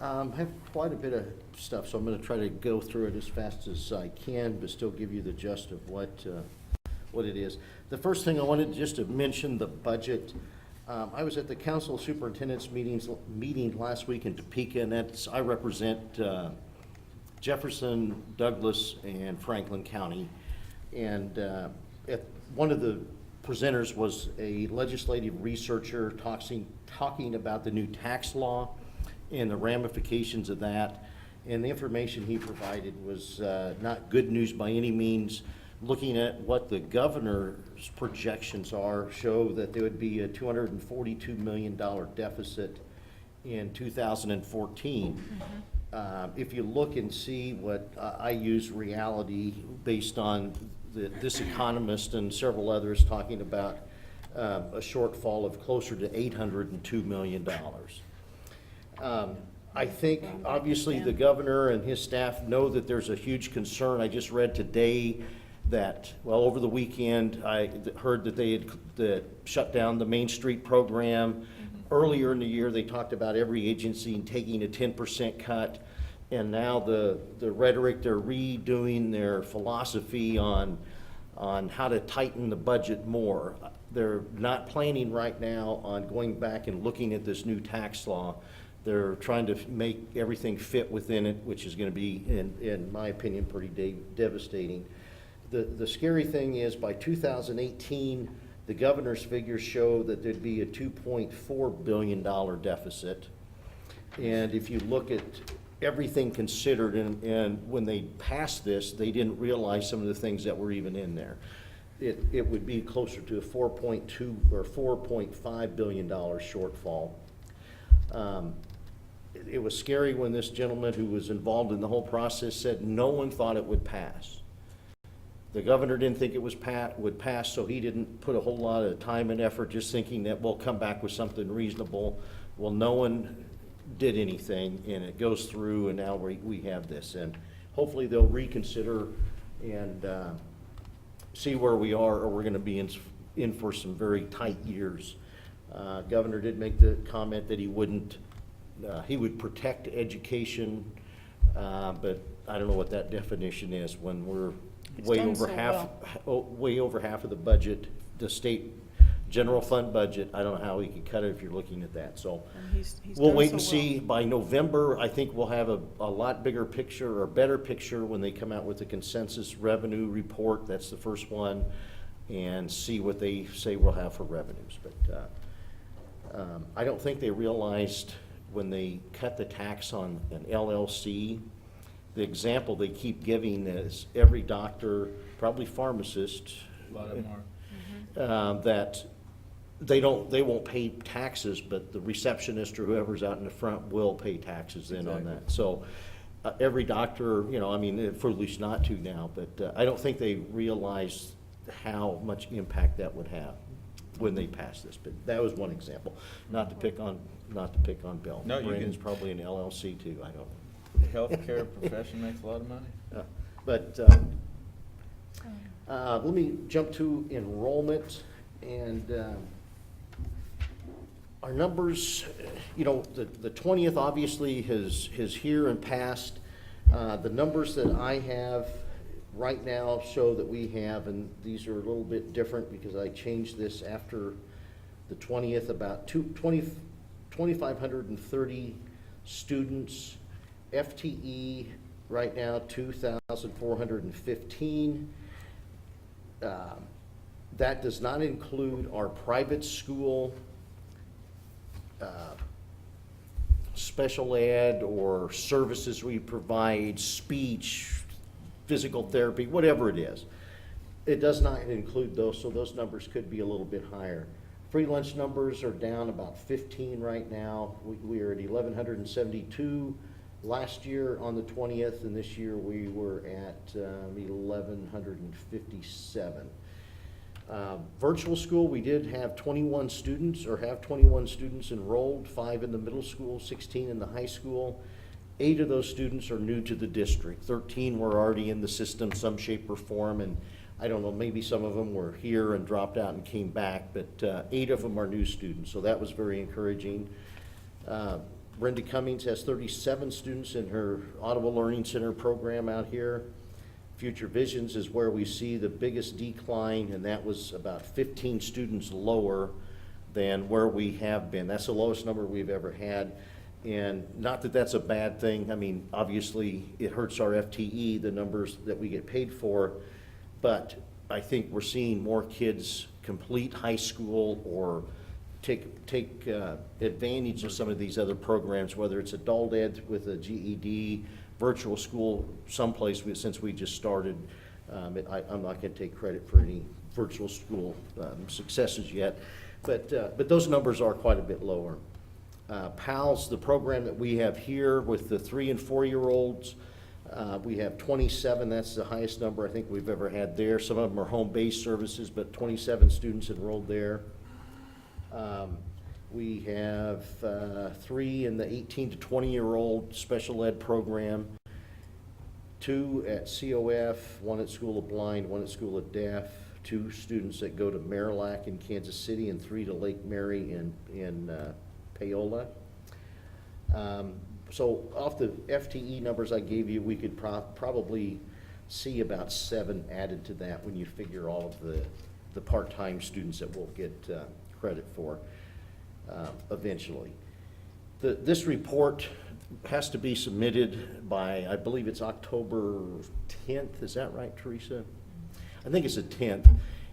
I have quite a bit of stuff, so I'm going to try to go through it as fast as I can, but still give you the gist of what it is. The first thing I wanted just to mention, the budget. I was at the council superintendent's meeting last week in Topeka, and I represent Jefferson, Douglas, and Franklin County. And one of the presenters was a legislative researcher talking about the new tax law and the ramifications of that. And the information he provided was not good news by any means. Looking at what the governor's projections are, show that there would be a $242 million deficit in 2014. If you look and see what I use reality based on this economist and several others talking about a shortfall of closer to $802 million. I think obviously the governor and his staff know that there's a huge concern. I just read today that, well, over the weekend, I heard that they had shut down the Main Street program. Earlier in the year, they talked about every agency taking a 10% cut. And now the rhetoric, they're redoing their philosophy on how to tighten the budget more. They're not planning right now on going back and looking at this new tax law. They're trying to make everything fit within it, which is going to be, in my opinion, pretty devastating. The scary thing is by 2018, the governor's figures show that there'd be a $2.4 billion deficit. And if you look at everything considered, and when they passed this, they didn't realize some of the things that were even in there. It would be closer to a $4.2 or $4.5 billion shortfall. It was scary when this gentleman who was involved in the whole process said no one thought it would pass. The governor didn't think it would pass, so he didn't put a whole lot of time and effort just thinking that we'll come back with something reasonable. Well, no one did anything, and it goes through, and now we have this. And hopefully they'll reconsider and see where we are, or we're going to be in for some very tight years. Governor did make the comment that he would protect education, but I don't know what that definition is when we're way over half of the budget, the state general fund budget. I don't know how we could cut it if you're looking at that. So we'll wait and see. By November, I think we'll have a lot bigger picture, or a better picture, when they come out with the consensus revenue report. That's the first one, and see what they say we'll have for revenues. But I don't think they realized when they cut the tax on an LLC, the example they keep giving is every doctor, probably pharmacist,
A lot of them are.
that they won't pay taxes, but the receptionist or whoever's out in the front will pay taxes then on that. So every doctor, you know, I mean, they're foolish not to now, but I don't think they realize how much impact that would have when they pass this. But that was one example. Not to pick on Bill.
No, you
Brandon's
can-
probably an LLC too, I don't.
The healthcare profession makes a lot of money.
But let me jump to enrollment, and our numbers, you know, the 20th obviously has here and passed. The numbers that I have right now show that we have, and these are a little bit different because I changed this after the 20th, about 2,530 students. FTE right now, 2,415. That does not include our private school special ed or services we provide, speech, physical therapy, whatever it is. It does not include those, so those numbers could be a little bit higher. Free lunch numbers are down about 15 right now. We are at 1,172 last year on the 20th, and this year we were at 1,157. Virtual school, we did have 21 students, or have 21 students enrolled, 5 in the middle school, 16 in the high school. 8 of those students are new to the district. 13 were already in the system, some shape or form, and I don't know, maybe some of them were here and dropped out and came back, but 8 of them are new students, so that was very encouraging. Brenda Cummings has 37 students in her Ottawa Learning Center program out here. Future Visions is where we see the biggest decline, and that was about 15 students lower than where we have been. That's the lowest number we've ever had. And not that that's a bad thing. I mean, obviously, it hurts our FTE, the numbers that we get paid for, but I think we're seeing more kids complete high school or take advantage of some of these other programs, whether it's adult ed with a GED, virtual school, someplace since we just started. I'm not going to take credit for any virtual school successes yet, but those numbers are quite a bit lower. PALS, the program that we have here with the 3 and 4 year olds, we have 27. That's the highest number I think we've ever had there. Some of them are home-based services, but 27 students enrolled there. We have 3 in the 18 to 20-year-old special ed program, 2 at COF, 1 at School of Blind, 1 at School of Deaf, 2 students that go to Marillac in Kansas City, and 3 to Lake Mary in Paola. So off the FTE numbers I gave you, we could probably see about 7 added to that when you figure all of the part-time students that we'll get credit for eventually. This report has to be submitted by, I believe it's October 10th. Is that right, Teresa? I think it's the 10th.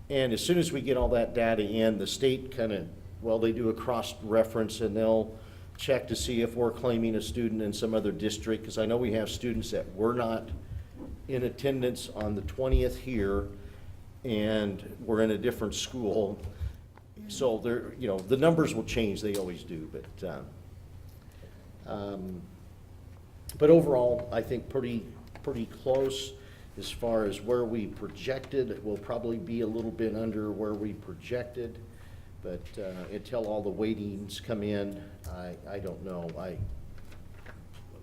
And as soon as we get all that data in, the state kind of, well, they do a cross-reference and they'll check to see if we're claiming a student in some other district, because I know we have students that were not in attendance on the 20th here and we're in a different school. So there, you know, the numbers will change, they always do, but overall, I think pretty close as far as where we projected. It will probably be a little bit under where we projected, but until all the weightings come in, I don't know. I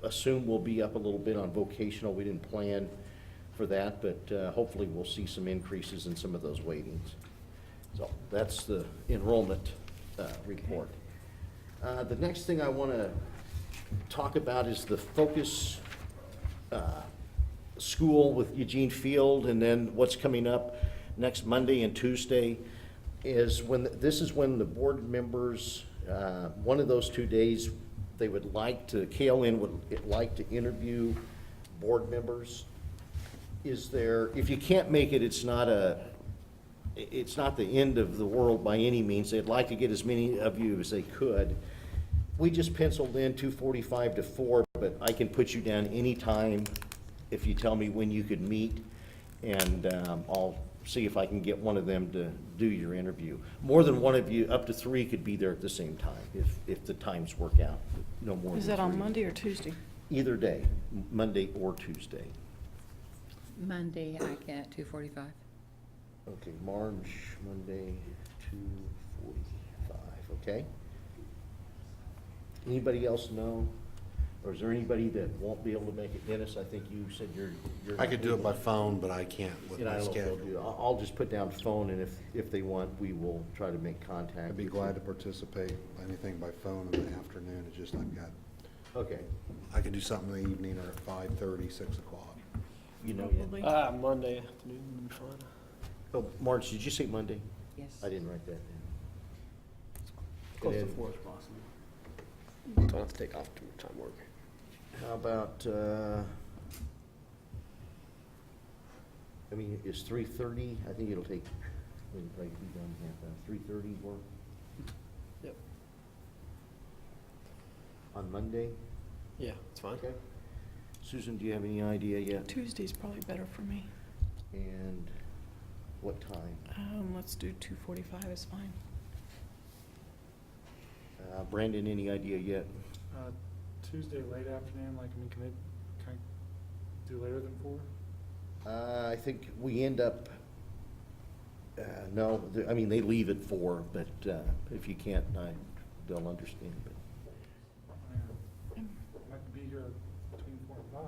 assume we'll be up a little bit on vocational. We didn't plan for that, but hopefully we'll see some increases in some of those weightings. So that's the enrollment report. The next thing I want to talk about is the focus school with Eugene Field, and then what's coming up next Monday and Tuesday is when this is when the board members, one of those 2 days, they would like to, KLN would like to interview board members. Is there, if you can't make it, it's not the end of the world by any means. They'd like to get as many of you as they could. We just penciled in 2:45 to 4, but I can put you down anytime if you tell me when you could meet, and I'll see if I can get one of them to do your interview. More than one of you, up to 3 could be there at the same time, if the times work out, no more than 3.
Is that on Monday or Tuesday?
Either day, Monday or Tuesday.
Monday, I can't, 2:45.
Okay, March, Monday, 2:45, okay? Anybody else know? Or is there anybody that won't be able to make it? Dennis, I think you said you're.
I could do it by phone, but I can't with
And I
my
don't know if they'll
schedule.
do, I'll just put down phone, and if they want, we will try to make contact.
I'd be glad to participate, anything by phone in the afternoon, it's just I've got,
Okay,
I could do something in the evening or at 5:30, 6 o'clock.
you know,
Probably.
Monday afternoon would be fine.
oh, March, did you say Monday?
Yes.
I didn't write that down.
Close to
And then-
4 as possible. Don't have to take off too much time work.
How about, I mean, is 3:30, I think it'll take, it'll probably be done half hour, 3:30 work?
Yep.
On Monday?
Yeah, it's fine.
Okay. Susan, do you have any idea yet?
Tuesday's probably better for me.
And what time?
Let's do 2:45 is fine.
Brandon, any idea yet?
Tuesday, late afternoon, like, I mean, can I do later than 4?
I think we end up, no, I mean, they leave at 4, but if you can't, they'll understand. But
I might be here between 4 and 5.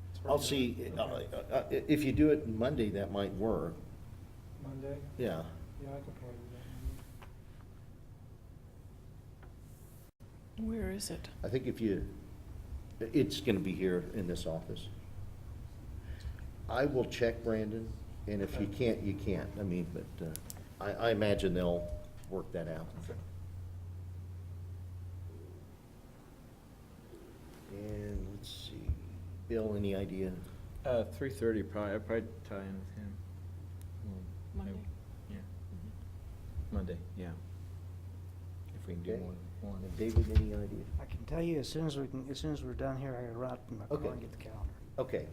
It's hard
I'll
to-
see,
Okay.
if you do it Monday, that might work.
Monday?
Yeah.
Yeah, I could probably do that.
Where is it?
I think if you, it's gonna be here in this office. I will check, Brandon, and if you can't, you can't. I mean, but I imagine they'll work that out. And let's see, Bill, any idea?
3:30 probably, I'd probably tie in with him.
Monday?
Yeah. Monday, yeah. If we can do
Okay.
more than one.
And David, any idea?
I can tell you as soon as we're done here, I gotta run out in my car
Okay.
and get the calendar.
Okay.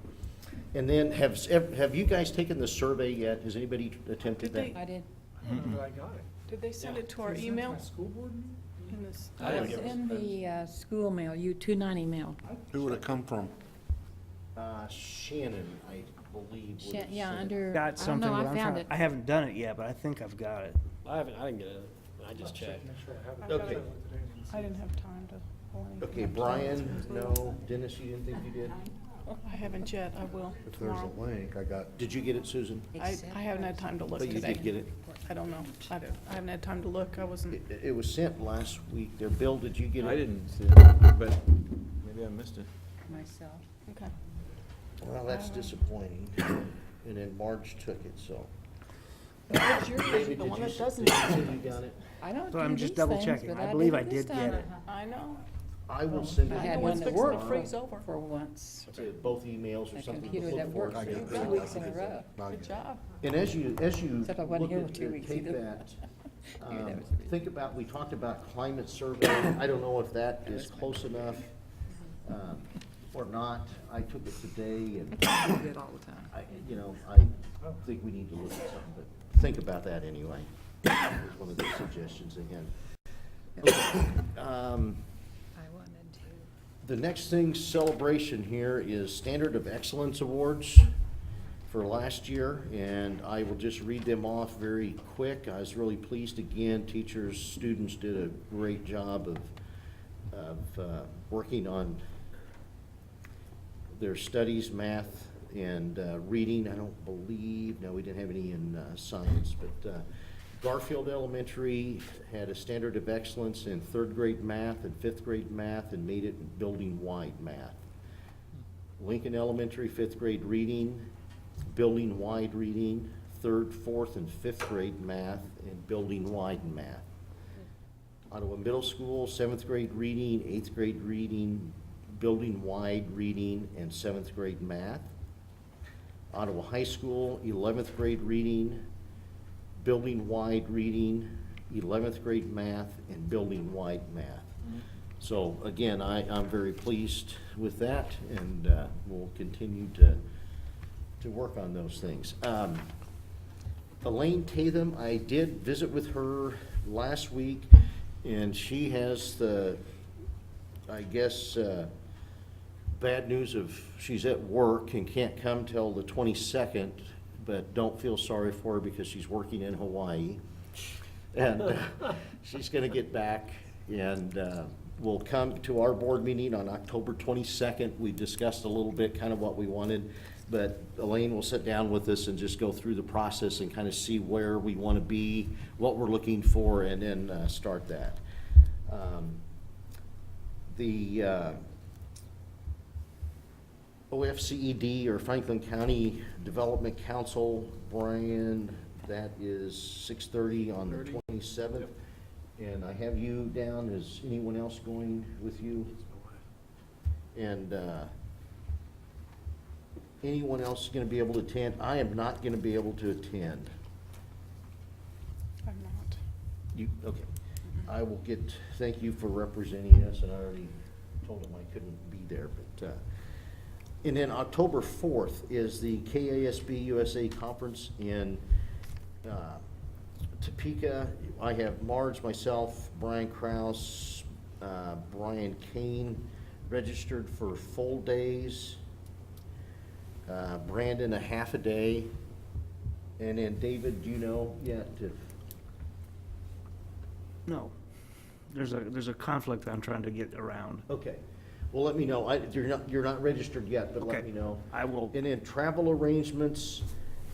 And then have you guys taken the survey yet? Has anybody attempted
Did they-
that?
I did.
I don't know that I got it.
Did they send it to our
Is that
email?
my school board meeting?
In this?
I didn't
It's
get it.
in the school mail, U-290 mail.
Who would it come from?
Shannon, I believe. would have
Yeah,
sent it.
under, I
Got
don't
something,
know,
but
I
I'm
found
trying,
it.
I haven't done it yet, but I think I've got it.
I didn't get it. I just
Check,
checked.
make sure I have
I've
it.
got
Okay.
it. I didn't have time to pull anything
Okay,
up.
Brian, no. Dennis, you didn't think you did?
I haven't yet, I will
If there's
tomorrow.
a link, I got,
Did you get it, Susan?
I haven't had time to look
But you
today.
did get it?
I don't know. I haven't had time to look. I wasn't,
It was sent last week there. Bill, did you get it?
I didn't see it, but maybe I missed it.
Myself.
okay.
Well, that's disappointing. And then Marge took it, so.
Because you're usually
David,
the
did
one
you
that doesn't.
say you got it?
I don't
So
do
I'm
these
just double
things,
checking.
but
I
I
believe
did
I
it this
did get
time.
it.
I know.
I will send
I
it
had
to
one
One's
that
fixing to
worked
freeze over.
for once.
both emails or
A
something. to
computer
look
that
for.
worked
I
for
got
2
it.
weeks in a row.
Good job.
And as you
Except I wasn't
look
here
at
for 2 weeks
tape
either.
that,
Maybe that was the reason.
think about, we talked about climate survey. I don't know if that is close enough or not. I took it today and
I do it all the time.
I think we need to look at something, but think about that anyway. That was one of the suggestions again.
I wanted to.
The next thing, celebration here, is Standard of Excellence Awards for last year, and I will just read them off very quick. I was really pleased again. Teachers, students did a great job of working on their studies, math, and reading. I don't believe, no, we didn't have any in science, but Garfield Elementary had a standard of excellence in third grade math and fifth grade math and made it in building-wide math. Lincoln Elementary, fifth grade reading, building-wide reading, third, fourth, and fifth grade math, and building-wide math. Ottawa Middle School, seventh grade reading, eighth grade reading, building-wide reading, and seventh grade math. Ottawa High School, 11th grade reading, building-wide reading, 11th grade math, and building-wide math. So again, I'm very pleased with that, and we'll continue to work on those things. Elaine Tatham, I did visit with her last week, and she has the, I guess, bad news of she's at work and can't come till the 22nd, but don't feel sorry for her because she's working in Hawaii. And she's gonna get back and will come to our board meeting on October 22nd. We discussed a little bit kind of what we wanted, but Elaine will sit down with us and just go through the process and kind of see where we want to be, what we're looking for, and then start that. The OFCED, or Franklin County Development Council, Brian, that is 6:30 on the 27th. Yep. And I have you down. Is anyone else going with you? And anyone else going to be able to attend? I am not going to be able to attend.
I'm not.
You, okay. I will get, thank you for representing us, and I already told him I couldn't be there, but, and then October 4th is the KASB USA Conference in Topeka. I have Marge, myself, Brian Krause, Brian Kane registered for full days, Brandon a half a day, and then David, do you know yet if?
No, there's a conflict I'm trying to get around.
Okay, well, let me know. You're not registered yet, but let
Okay.
me know.
I will.
And then travel arrangements,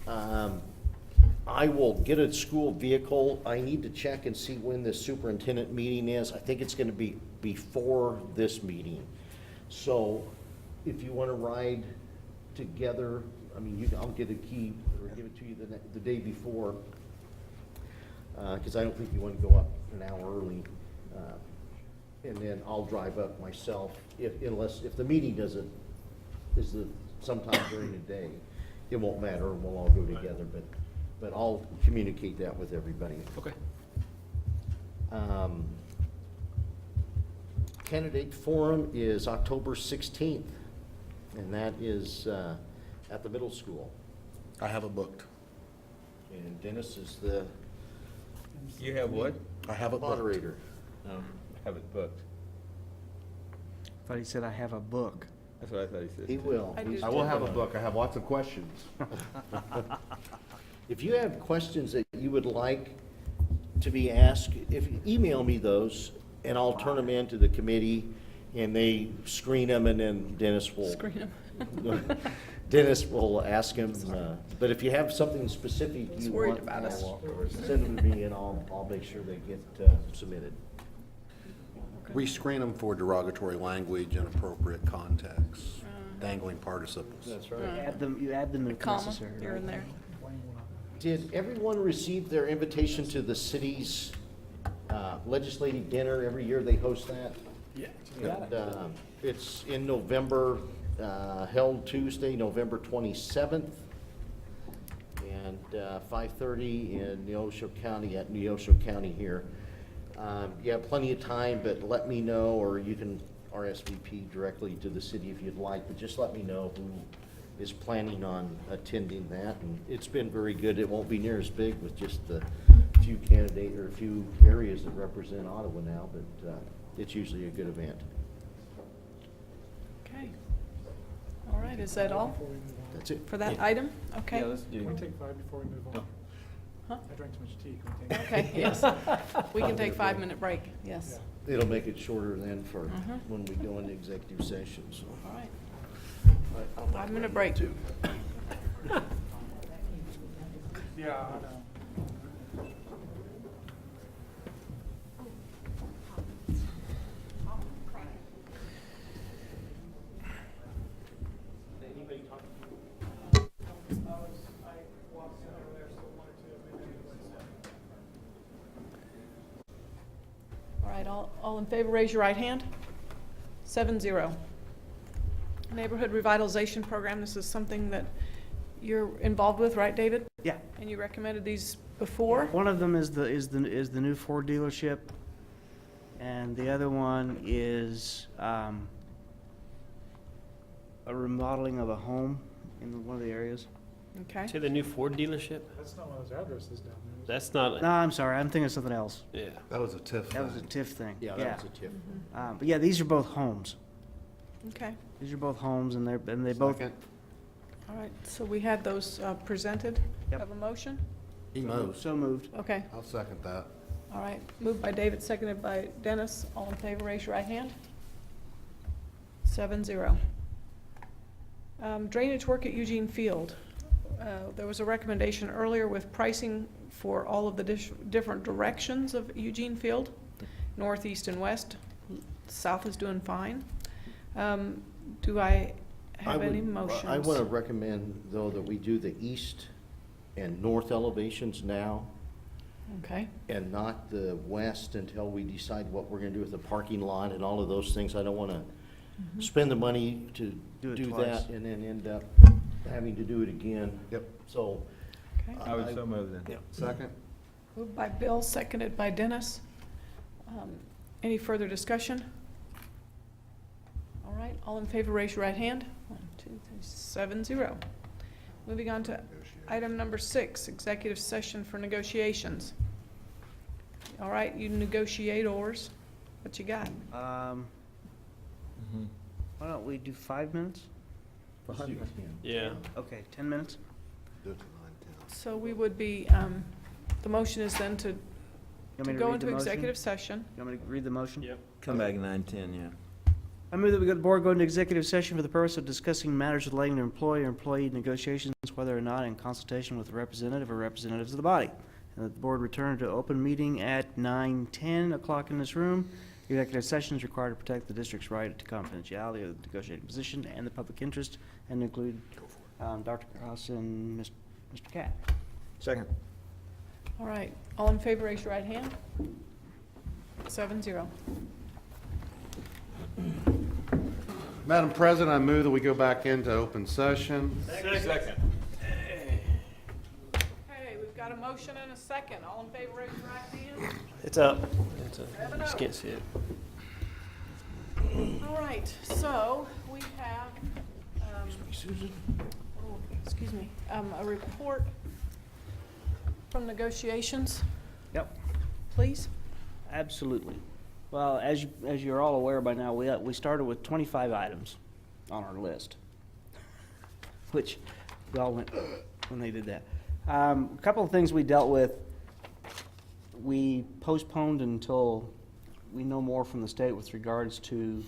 I will get a school vehicle. I need to check and see when the superintendent meeting is. I think it's gonna be before this meeting. So if you wanna ride together, I mean, I'll get a key or give it to you the day before, cause I don't think you wanna go up an hour early. And then I'll drive up myself if the meeting is sometime during the day. It won't matter, and we'll all go together, but I'll communicate that with everybody.
Okay.
Candidate forum is October 16th, and that is at the middle school.
I have it booked.
And Dennis is the
You have what?
I have it booked.
moderator.
No, have it booked.
I thought he said I have a book.
That's what I thought he said.
He will.
I do
I will have a book. I have lots of questions.
If you have questions that you would like to be asked, email me those, and I'll turn them in to the committee, and they screen them, and then Dennis will.
Screen 'em.
Dennis will ask him, but if you have something specific
He's
you
worried
want,
about us.
send them to me, and I'll make sure they get submitted.
We screen them for derogatory language and appropriate context, dangling participles.
That's right.
You add them if
Comma
necessary.
here and there.
Did everyone receive their invitation to the city's legislative dinner? Every year they host that?
Yeah.
And, it's in November, held Tuesday, November 27th, and 5:30 in Neosho County, at Neosho County here. You have plenty of time, but let me know, or you can RSVP directly to the city if you'd like, but just let me know who is planning on attending that. And it's been very good. It won't be near as big with just the few candidates or a few areas that represent Ottawa now, but it's usually a good event.
Okay. All right, is that all
That's it.
for that item? Okay.
Yeah, let's do.
Can we take 5 before we move on?
Huh?
I drank too much tea. Can we take?
Okay, yes. We can take 5-minute break, yes.
It'll make it shorter then for
Mhm.
when we go into executive session, so.
All right. 5-minute break.
Yeah, I know.
All right, all in favor, raise your right hand. 7-0. Neighborhood Revitalization Program, this is something that you're involved with, right, David?
Yeah.
And you recommended these before?
One of them is the new Ford dealership, and the other one is a remodeling of a home in one of the areas.
Okay.
Say the new Ford dealership?
That's not one of those addresses down there.
That's not,
No, I'm sorry, I'm thinking of something else.
yeah.
That was a TIF
That was a
thing.
TIF thing.
Yeah, that was a tip.
But yeah, these are both homes.
Okay,
These are both homes, and they both.
Second.
all right, so we had those presented.
Yep.
Have a motion?
So moved.
Okay,
I'll second that.
all right. Moved by David, seconded by Dennis. All in favor, raise your right hand. 7-0. Drainage work at Eugene Field. There was a recommendation earlier with pricing for all of the different directions of Eugene Field, north, east, and west. South is doing fine. Do I have any motions?
I want to recommend, though, that we do the east and north elevations now,
Okay,
and not the west until we decide what we're going to do with the parking lot and all of those things. I don't want to spend the money to
Do it
do
twice.
that and then end up having to do it again.
Yep.
So,
okay.
I would so move then.
yeah.
Second?
Moved by Bill, seconded by Dennis. Any further discussion? All right, all in favor, raise your right hand. 1, 2, 3, 7-0. Moving on to item number 6, executive session for negotiations. All right, you negotiators, what you got?
Why don't we do 5 minutes?
Yeah.
Okay, 10 minutes?
Do it to 9:10.
So we would be, the motion is then to
You want me
go
read
into
the motion?
executive session.
You want me to read the motion?
Yep.
Come back 9:10, yeah.
I move that we go to the board go into executive session for the purpose of discussing matters relating to employee or employee negotiations, whether or not in consultation with a representative or representatives of the body. And that the board return to open meeting at 9:10 o'clock in this room. Executive session is required to protect the district's right to confidentiality of the negotiating position and the public interest, and include Dr. Cross and Mr. Cat.
Second.
All right, all in favor, raise your right hand. 7-0.
Madam President, I move that we go back into open session.
Second.
Okay, we've got a motion and a second. All in favor, raise your right hand.
It's up. Just can't see it.
All right, so we have, excuse me, a report from negotiations,
Yep.
please.
Absolutely. Well, as you're all aware by now, we started with 25 items on our list, which we all went when they did that. A couple of things we dealt with, we postponed until we know more from the state with regards to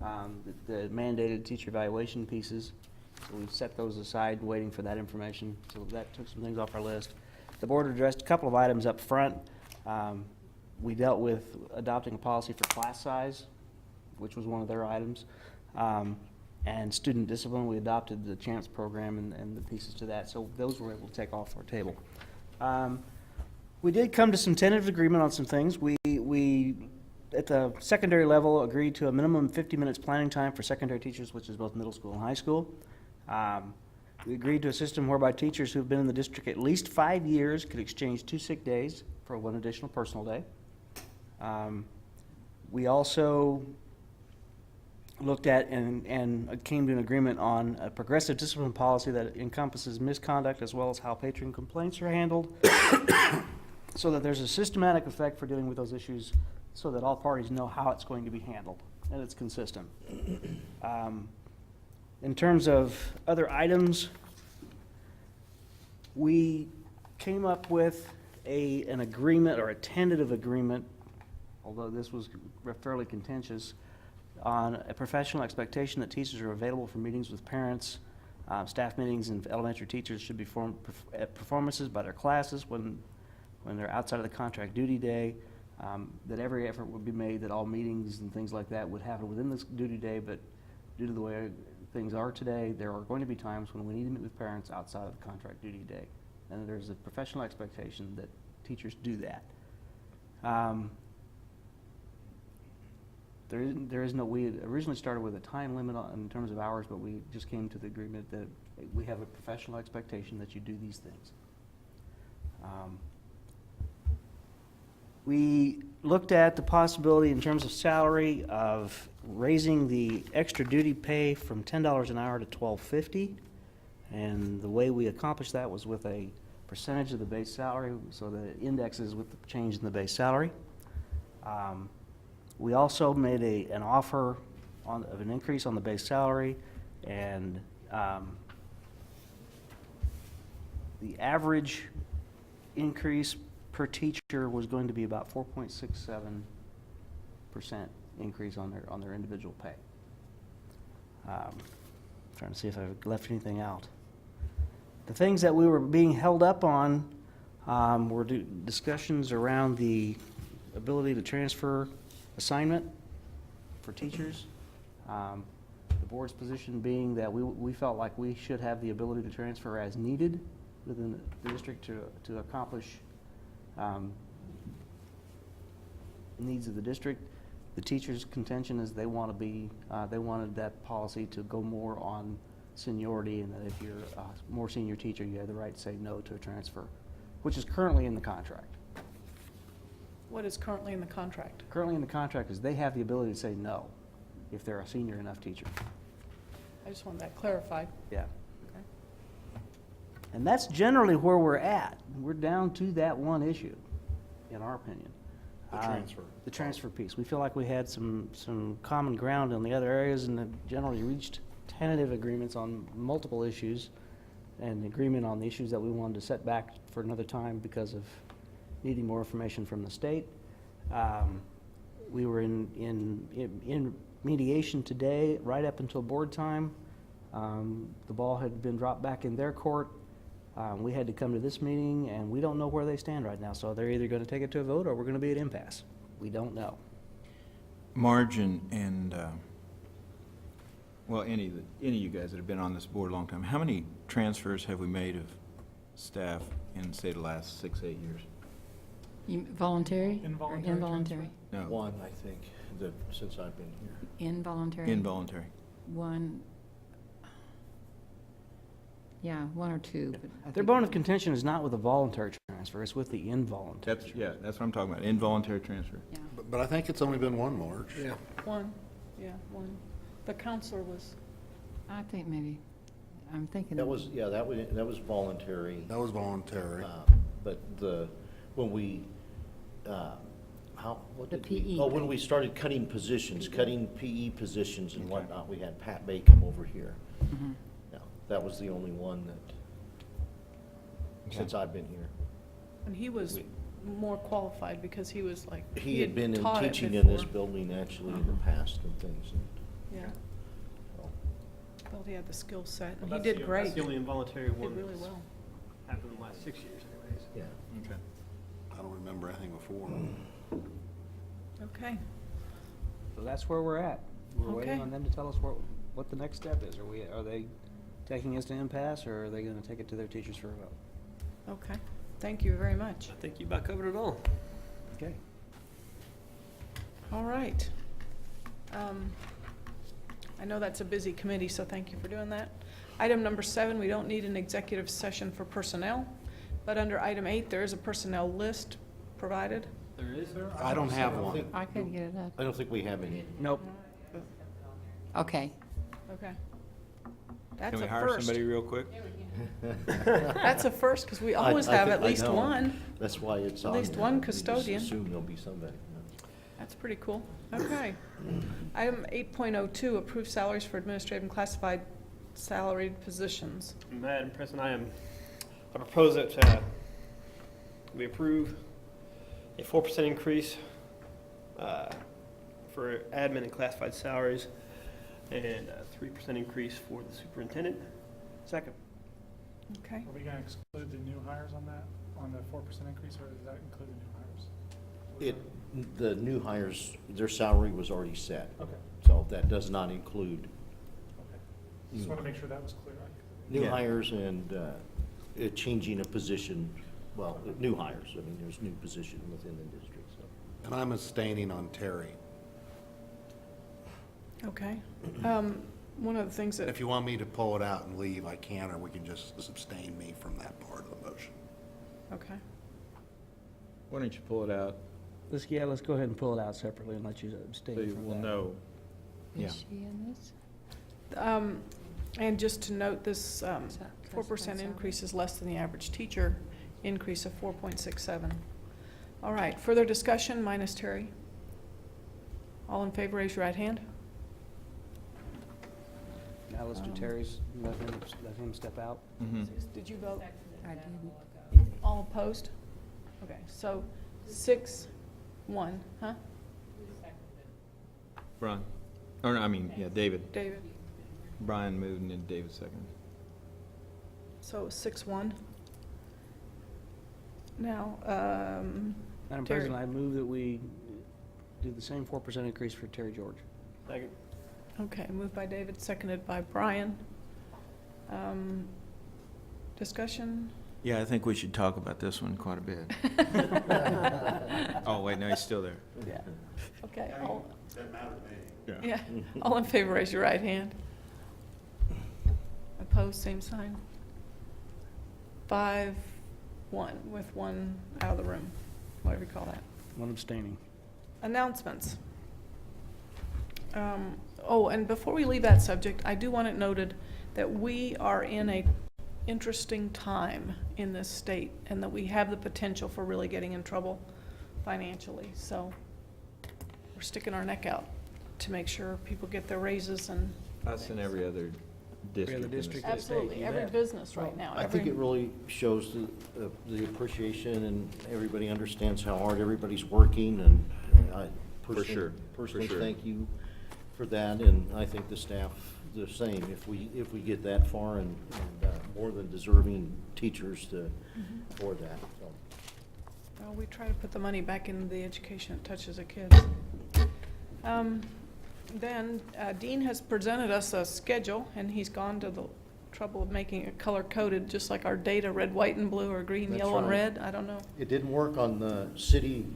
the mandated teacher evaluation pieces. So we set those aside, waiting for that information. So that took some things off our list. The board addressed a couple of items up front. We dealt with adopting a policy for class size, which was one of their items. And student discipline, we adopted the CHANCE program and the pieces to that. So those were able to take off our table. We did come to some tentative agreement on some things. We at the secondary level, agreed to a minimum 50 minutes planning time for secondary teachers, which is both middle school and high school. We agreed to a system whereby teachers who've been in the district at least 5 years could exchange 2 sick days for 1 additional personal day. We also looked at and came to an agreement on a progressive discipline policy that encompasses misconduct as well as how patron complaints are handled, so that there's a systematic effect for dealing with those issues, so that all parties know how it's going to be handled and it's consistent. In terms of other items, we came up with an agreement, or a tentative agreement, although this was fairly contentious, on a professional expectation that teachers are available for meetings with parents. Staff meetings and elementary teachers should be performances by their classes when they're outside of the contract duty day. That every effort would be made that all meetings and things like that would happen within this duty day, but due to the way things are today, there are going to be times when we need to meet with parents outside of the contract duty day. And there's a professional expectation that teachers do that. There is no, we had originally started with a time limit in terms of hours, but we just came to the agreement that we have a professional expectation that you do these things. We looked at the possibility in terms of salary of raising the extra duty pay from $10 an hour to $12.50. And the way we accomplished that was with a percentage of the base salary, so the indexes with the change in the base salary. We also made an offer of an increase on the base salary, and the average increase per teacher was going to be about 4.67% increase on their individual pay. Trying to see if I left anything out. The things that we were being held up on were discussions around the ability to transfer assignment for teachers. The board's position being that we felt like we should have the ability to transfer as needed within the district to accomplish needs of the district. The teachers' contention is they wanted that policy to go more on seniority, and that if you're a more senior teacher, you have the right to say no to a transfer, which is currently in the contract.
What is currently in the contract?
Currently in the contract is they have the ability to say no if they're a senior enough teacher.
I just want that clarified.
Yeah.
Okay.
And that's generally where we're at. We're down to that one issue, in our opinion.
The transfer.
The transfer piece. We feel like we had some common ground in the other areas and have generally reached tentative agreements on multiple issues, and agreement on the issues that we wanted to set back for another time because of needing more information from the state. We were in mediation today, right up until board time. The ball had been dropped back in their court. We had to come to this meeting, and we don't know where they stand right now. So they're either going to take it to a vote, or we're going to be at impasse. We don't know.
Margin and, well, any of you guys that have been on this board a long time, how many transfers have we made of staff in, say, the last 6, 8 years?
Voluntary?
Involuntary
Or involuntary?
No.
One, I think, since I've been here.
Involuntary?
Involuntary.
One. Yeah, one or two. But I
Their
think-
bone of contention is not with the voluntary transfer, it's with the involuntary.
That's what I'm talking about, involuntary transfer.
Yeah.
But I think it's only been one, March.
Yeah.
One, yeah, one. The counselor was,
I think maybe, I'm thinking.
That was voluntary.
That was voluntary.
But when we, what
The
did we?
PE
Oh, when
thing.
we started cutting positions, cutting PE positions and whatnot, we had Pat Bay come over here.
Mhm.
Yeah, that was the only one that, since I've been here.
and he was more qualified because he was like,
He had been in
taught it
teaching in this
before.
building actually in the past and things.
Yeah,
So,
felt he had the skill set, and he
That's
did
the-
great.
That's the only involuntary
Did
one
really
that's
well.
happened in the last 6 years anyways.
Yeah.
Okay.
I don't remember anything before.
Okay,
So that's where we're at. We're waiting
Okay.
on them to tell us what the next step is. Are they taking us to impasse, or are they going to take it to their teachers for a vote?
okay. Thank you very much.
I think you about covered it all.
Okay.
All right. I know that's a busy committee, so thank you for doing that. Item number 7, we don't need an executive session for personnel, but under item 8, there is a personnel list provided.
There is?
I don't have one.
I couldn't get it up.
I don't think we have any.
Nope.
Okay.
Okay. That's
Can we
a
hire
first.
somebody real quick?
That's a first, because we
I-
always
I
have
thi-
at
I
least
know.
one.
That's why it's
At
on
least
there.
one
You just
custodian.
assume there'll be somebody.
That's pretty cool. Okay. Item 8.02, approve salaries for administrative and classified salaried positions.
Madam President, I propose that we approve a 4% increase for admin and classified salaries, and a 3% increase for the superintendent.
Second.
Okay.
Are we gonna exclude the new hires on that, on the 4% increase, or does that include the new hires?
The new hires, their salary was already set.
Okay,
So that does not include
okay. Just wanna make sure that was clear.
new
Yeah.
hires and changing a position, well, new hires. I mean, there's new position within the district, so.
And I'm abstaining on Terry.
Okay. One of the things that,
If you want me to pull it out and leave, I can, or we can just abstain me from that part of the motion.
okay.
Why don't you pull it out
let's go ahead and pull it out separately and let you abstain
So you
from
will
that.
know. Yeah.
Is she in this?
And just to note, this 4% increase is less than the average teacher increase of 4.67. All right, further discussion minus Terry. All in favor, raise your right hand.
Now let's do Terry's, let him step out.
Mm-hmm.
Did you vote?
I didn't.
All opposed? Okay, so 6-1, huh?
Brian, or no, I mean, yeah, David.
David?
Brian moved and then David seconded.
So 6-1. Now,
Madam
Terry.
President, I move that we do the same 4% increase for Terry George.
Second.
okay, moved by David, seconded by Brian. Discussion?
Yeah, I think we should talk about this one quite a bit. Oh, wait, no, he's still there.
Yeah. Okay, all,
That matter to me.
yeah, all in favor, raise your right hand. Opposed, same sign. 5-1, with one out of the room, whatever you call that.
One abstaining.
Announcements. Oh, and before we leave that subject, I do want it noted that we are in a interesting time in this state, and that we have the potential for really getting in trouble financially. So we're sticking our neck out to make sure people get their raises and.
Us and every other district. in the
district.
state.
Absolutely, every business right now.
I think it really shows the appreciation, and everybody understands how hard everybody's working, and I
For sure,
personally
for sure.
thank you for that, and I think the staff the same. If we get that far, and more than deserving teachers to for that. So.
Well, we try to put the money back into the education that touches the kids. Then Dean has presented us a schedule, and he's gone to the trouble of making it color-coded, just like our data, red, white, and blue, or green,
That's
yellow, and
right.
red. I don't know.
It didn't work on the city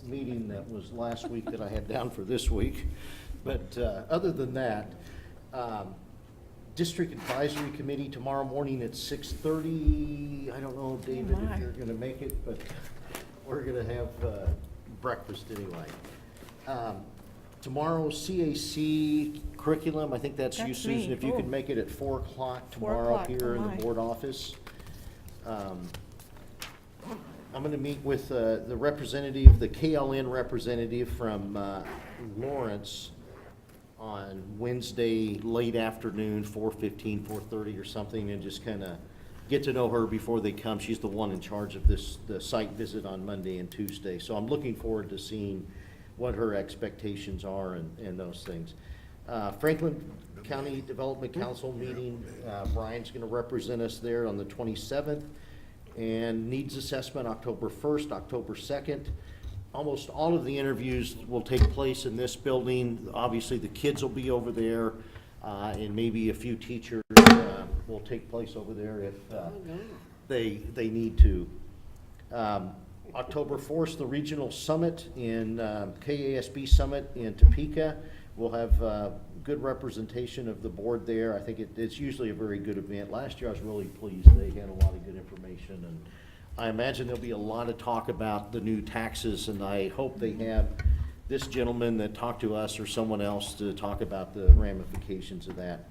meeting that was last week that I had down for this week. But other than that, District Advisory Committee tomorrow morning at 6:30. I don't know, David,
my.
if you're going to make it, but we're going to have breakfast anyway. Tomorrow, CAC curriculum, I think that's you,
That's
Susan.
me.
If you
Oh.
could make it at 4 o'clock
4
tomorrow
o'clock,
here
oh
in
my.
the board office. I'm going to meet with the representative, the KLN representative from Lawrence on Wednesday, late afternoon, 4:15, 4:30 or something, and just kind of get to know her before they come. She's the one in charge of the site visit on Monday and Tuesday. So I'm looking forward to seeing what her expectations are and those things. Franklin County Development Council meeting, Brian's going to represent us there on the 27th. And needs assessment October 1st, October 2nd. Almost all of the interviews will take place in this building. Obviously, the kids will be over there, and maybe a few teachers will take place over there if they need to. October 4th, the regional summit in KASB Summit in Topeka. We'll have good representation of the board there. I think it's usually a very good event. Last year, I was really pleased. They had a lot of good information, and I imagine there'll be a lot of talk about the new taxes, and I hope they have this gentleman that talked to us or someone else to talk about the ramifications of that.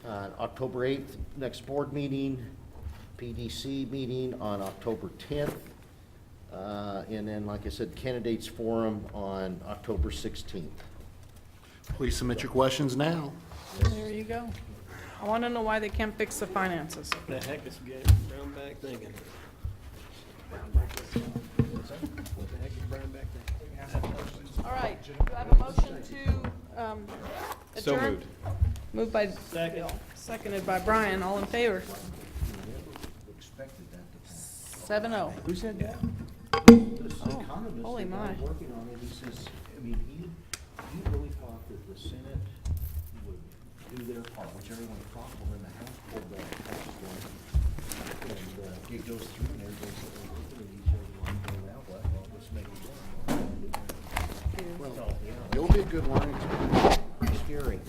October 8th, next board meeting, PDC meeting on October 10th. And then, like I said, candidates forum on October 16th.
Please submit your questions now.
There you go. I want to know why they can't fix the finances.
The heck is Brown back thinking? What the heck is Brown back thinking?
All right, do I have a motion to adjourn?
So moved.
Moved by
Second.
Bill, seconded by Brian, all in favor? 7-0.
Who said that?
This
Oh,
economist
holy
that
my.
I'm working on it, he says, I mean, he really thought that the Senate would do their part, which everyone thought, well, then the House pulled the tax bill. And it goes through and everybody's looking at each other like, well, let's make it work.
Well, it'll be a good learning experience.
Scary.